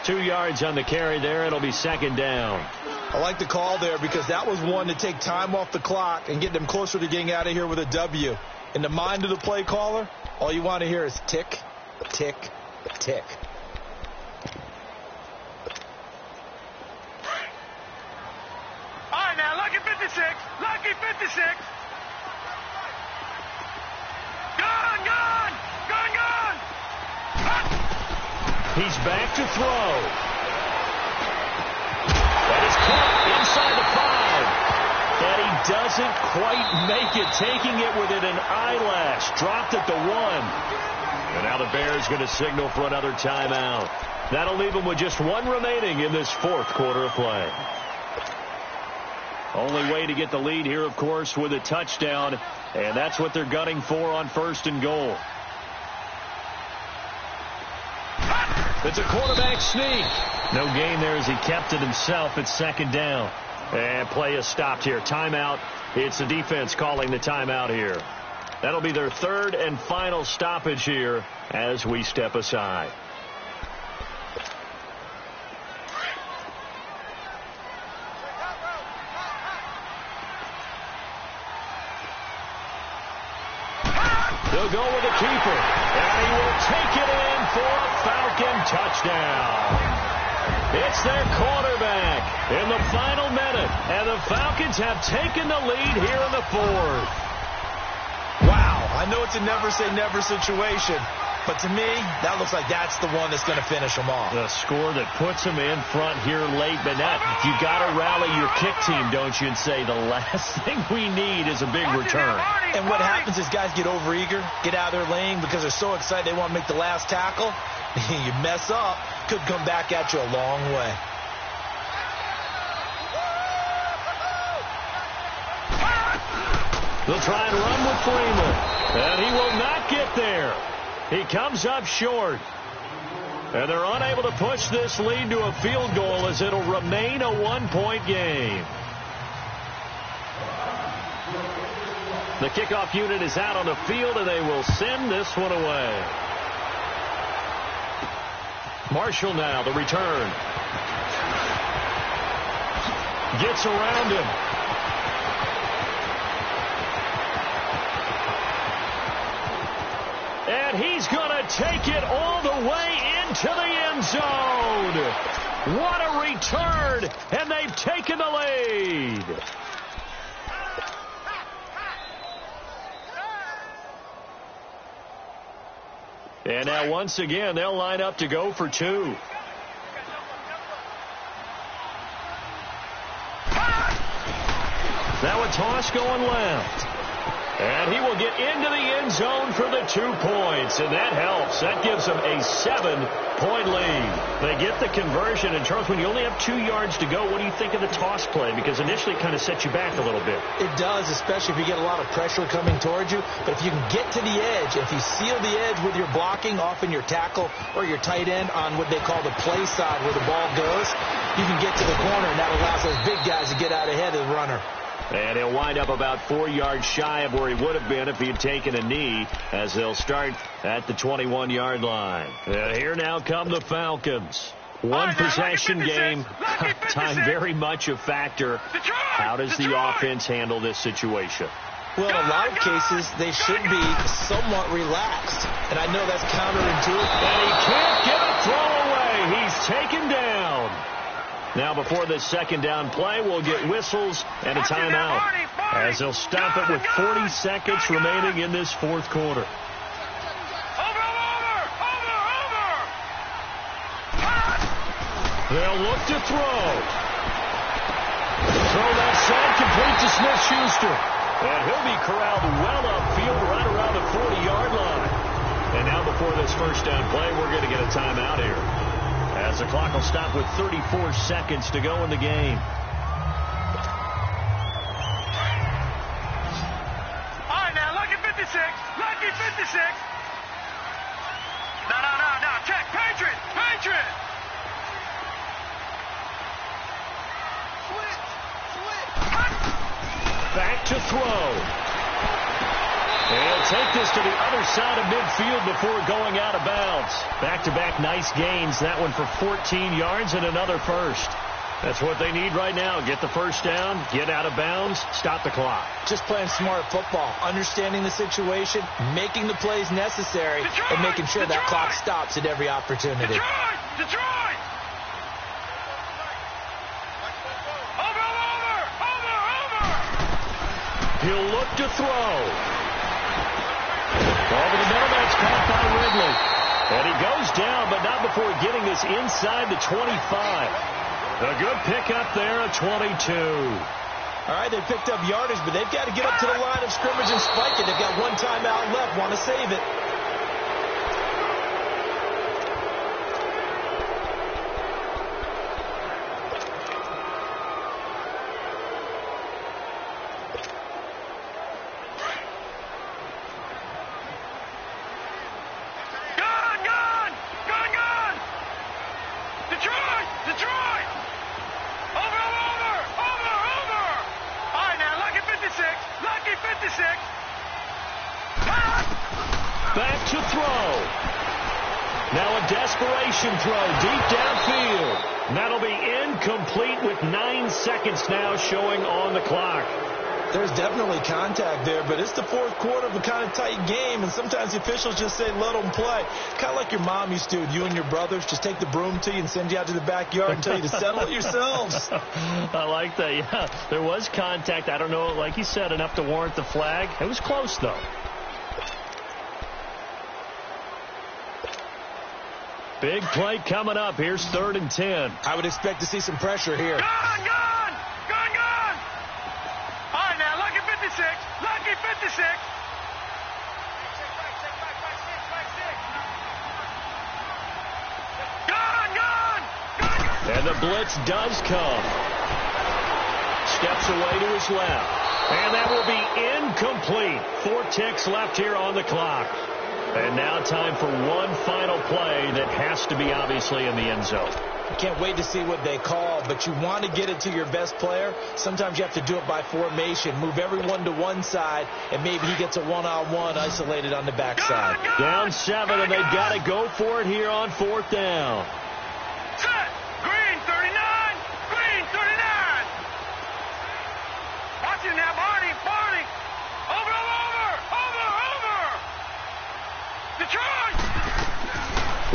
[SPEAKER 2] 2 yards on the carry there. It'll be second down.
[SPEAKER 3] I like the call there because that was one to take time off the clock and get them closer to getting out of here with a W. In the mind of the play caller, all you want to hear is tick, tick, tick.
[SPEAKER 4] All right, now, lucky 56. Lucky 56. Gone.
[SPEAKER 2] He's back to throw. That is caught inside the 5. And he doesn't quite make it, taking it within an eyelash. Dropped at the 1. And now the Bears going to signal for another timeout. That'll leave them with just 1 remaining in this 4th quarter of play. Only way to get the lead here, of course, with a touchdown. And that's what they're gunning for on 1st and goal. It's a quarterback sneak. No gain there as he kept it himself. It's 2nd down. And play is stopped here. Timeout. It's the defense calling the timeout here. That'll be their 3rd and final stoppage here as we step aside. They'll go with the keeper, and he will take it in for a Falcon touchdown. It's their quarterback in the final minute, and the Falcons have taken the lead here in the 4th.
[SPEAKER 3] Wow, I know it's a never-say-never situation, but to me, that looks like that's the one that's going to finish them off.
[SPEAKER 2] The score that puts them in front here late, but you got to rally your kick team, don't you, and say the last thing we need is a big return.
[SPEAKER 3] And what happens is guys get overeager, get out of their lane because they're so excited they want to make the last tackle. You mess up, could come back at you a long way.
[SPEAKER 2] They'll try and run with Freeman, and he will not get there. He comes up short. And they're unable to push this lead to a field goal as it'll remain a 1-point game. The kickoff unit is out on the field, and they will send this one away. Marshall now, the return. Gets around him. And he's going to take it all the way into the end zone. What a return, and they've taken the lead. And now once again, they'll line up to go for 2. Now a toss going left. And he will get into the end zone for the 2 points. And that helps. That gives them a 7-point lead. They get the conversion. And, Charles, when you only have 2 yards to go, what do you think of the toss play? Because initially it kind of sets you back a little bit.
[SPEAKER 3] It does, especially if you get a lot of pressure coming towards you. But if you can get to the edge, if you seal the edge with your blocking, often your tackle or your tight end on what they call the play side where the ball goes, you can get to the corner, and that allows those big guys to get out ahead of the runner.
[SPEAKER 2] And he'll wind up about 4 yards shy of where he would have been if he had taken a knee, as they'll start at the 21-yard line. And here now come the Falcons. One possession game. Time very much a factor. How does the offense handle this situation?
[SPEAKER 3] Well, in a lot of cases, they should be somewhat relaxed. And I know that's counterintuitive.
[SPEAKER 2] And he can't get a throw away. He's taken down. Now, before this 2nd down play, we'll get whistles and a timeout, as they'll stop it with 40 seconds remaining in this 4th quarter. They'll look to throw. Throw that side, complete to Smith-Schuster. And he'll be corralled well upfield right around the 40-yard line. And now, before this 1st down play, we're going to get a timeout here, as the clock will stop with 34 seconds to go in the game.
[SPEAKER 4] All right, now, lucky 56. Lucky 56. No. Check. Patriot.
[SPEAKER 2] Back to throw. And he'll take this to the other side of midfield before going out of bounds. Back-to-back nice gains. That one for 14 yards and another first. That's what they need right now. Get the first down, get out of bounds, stop the clock.
[SPEAKER 3] Just playing smart football, understanding the situation, making the plays necessary, and making sure that clock stops at every opportunity.
[SPEAKER 4] Detroit!
[SPEAKER 2] He'll look to throw. Over the middle, that's caught by Ridley. And he goes down, but not before getting this inside the 25. A good pickup there at 22.
[SPEAKER 3] All right, they picked up yardage, but they've got to get up to the line of scrimmage and spike it. They've got one timeout left, want to save it.
[SPEAKER 2] Back to throw. Now a desperation throw deep downfield. That'll be incomplete with 9 seconds now showing on the clock.
[SPEAKER 3] There's definitely contact there, but it's the fourth quarter of a kind of tight game, and sometimes the officials just say let them play. Kind of like your mom used to. You and your brothers just take the broom to you and send you out to the backyard and tell you to settle it yourselves.
[SPEAKER 2] I like that, yeah. There was contact. I don't know, like you said, enough to warrant the flag. It was close, though. Big play coming up. Here's 3rd and 10.
[SPEAKER 3] I would expect to see some pressure here.
[SPEAKER 4] Gone! All right, now, lucky 56. Lucky 56. Gone!
[SPEAKER 2] And the blitz does come. Steps away to his left. And that will be incomplete. 4 ticks left here on the clock. And now time for one final play that has to be obviously in the end zone.
[SPEAKER 3] Can't wait to see what they call, but you want to get it to your best player. Sometimes you have to do it by formation. Move everyone to one side, and maybe he gets a one-on-one isolated on the backside.
[SPEAKER 2] Down 7, and they've got to go for it here on 4th down.
[SPEAKER 4] Set! Green 39! Green 39! Watch it now, Barney! Over! Detroit!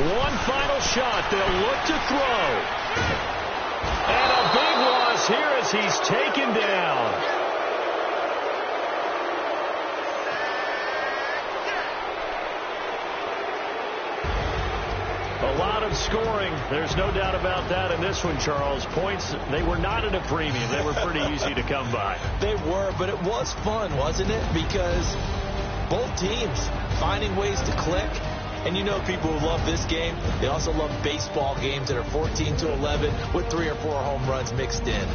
[SPEAKER 2] One final shot. They'll look to throw. And a big loss here as he's taken down. A lot of scoring. There's no doubt about that in this one, Charles. Points, they were not at a premium. They were pretty easy to come by.
[SPEAKER 3] They were, but it was fun, wasn't it? Because both teams finding ways to click. And you know people who love this game, they also love baseball games that are 14-11 with 3 or 4 home runs mixed in.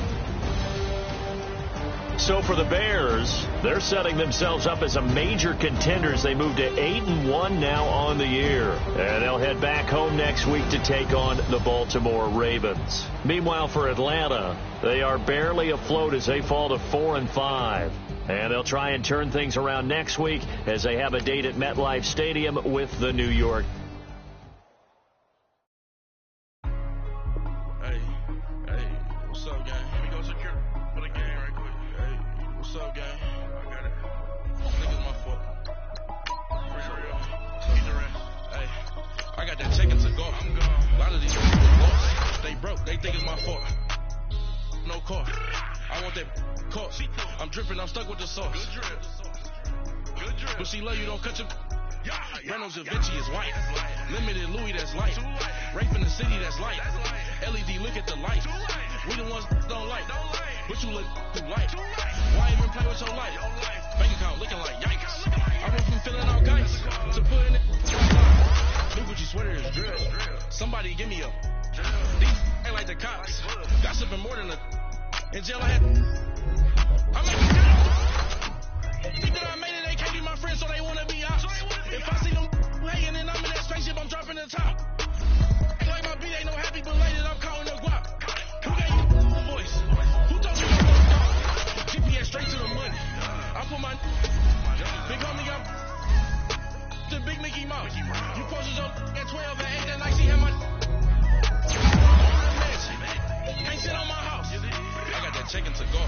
[SPEAKER 2] So for the Bears, they're setting themselves up as a major contender as they move to 8-1 now on the year. And they'll head back home next week to take on the Baltimore Ravens. Meanwhile, for Atlanta, they are barely afloat as they fall to 4-5. And they'll try and turn things around next week as they have a date at MetLife Stadium with the New York.
[SPEAKER 5] Hey, what's up, gang? Let me go secure for the game right quick. Hey, what's up, gang? I got it. I think it's my fault. For real. Keep the rest. Hey, I got that chicken to go. I'm gone. A lot of these people lost. They broke. They think it's my fault. No car. I want that car. I'm dripping. I'm stuck with the sauce. Good drip. But she love you, don't cut your... Reynolds Da Vinci is white. Limited Louis, that's light. Rape in the city, that's light. LED, look at the light. We the ones don't like. But you look too light. Why even play with your life? Bank account looking like yikes. I went from filling out kites to putting it. New Gucci sweater is drill. Somebody give me a... These ain't like the cops. Gossiping more than a... In jail I had... I'm like, think that I made it, they can't be my friends, so they wanna be out. If I see them hanging and I'm in that spaceship, I'm dropping the top. Ain't like my beat ain't no happy belated, I'm calling the guap. Who gave you the voice? Who told you I'm gonna talk? GPS straight to the money. I put my... Big homie got... The big Mickey Mouse. You posted up at 12 and 8 that night, she had my... Can't sit on my house. I got that chicken to go.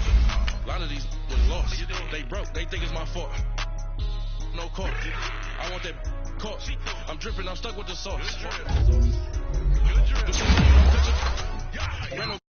[SPEAKER 5] A lot of these was lost. They broke. They think it's my fault. No car. I want that car. I'm dripping. I'm stuck with the sauce. Good drip.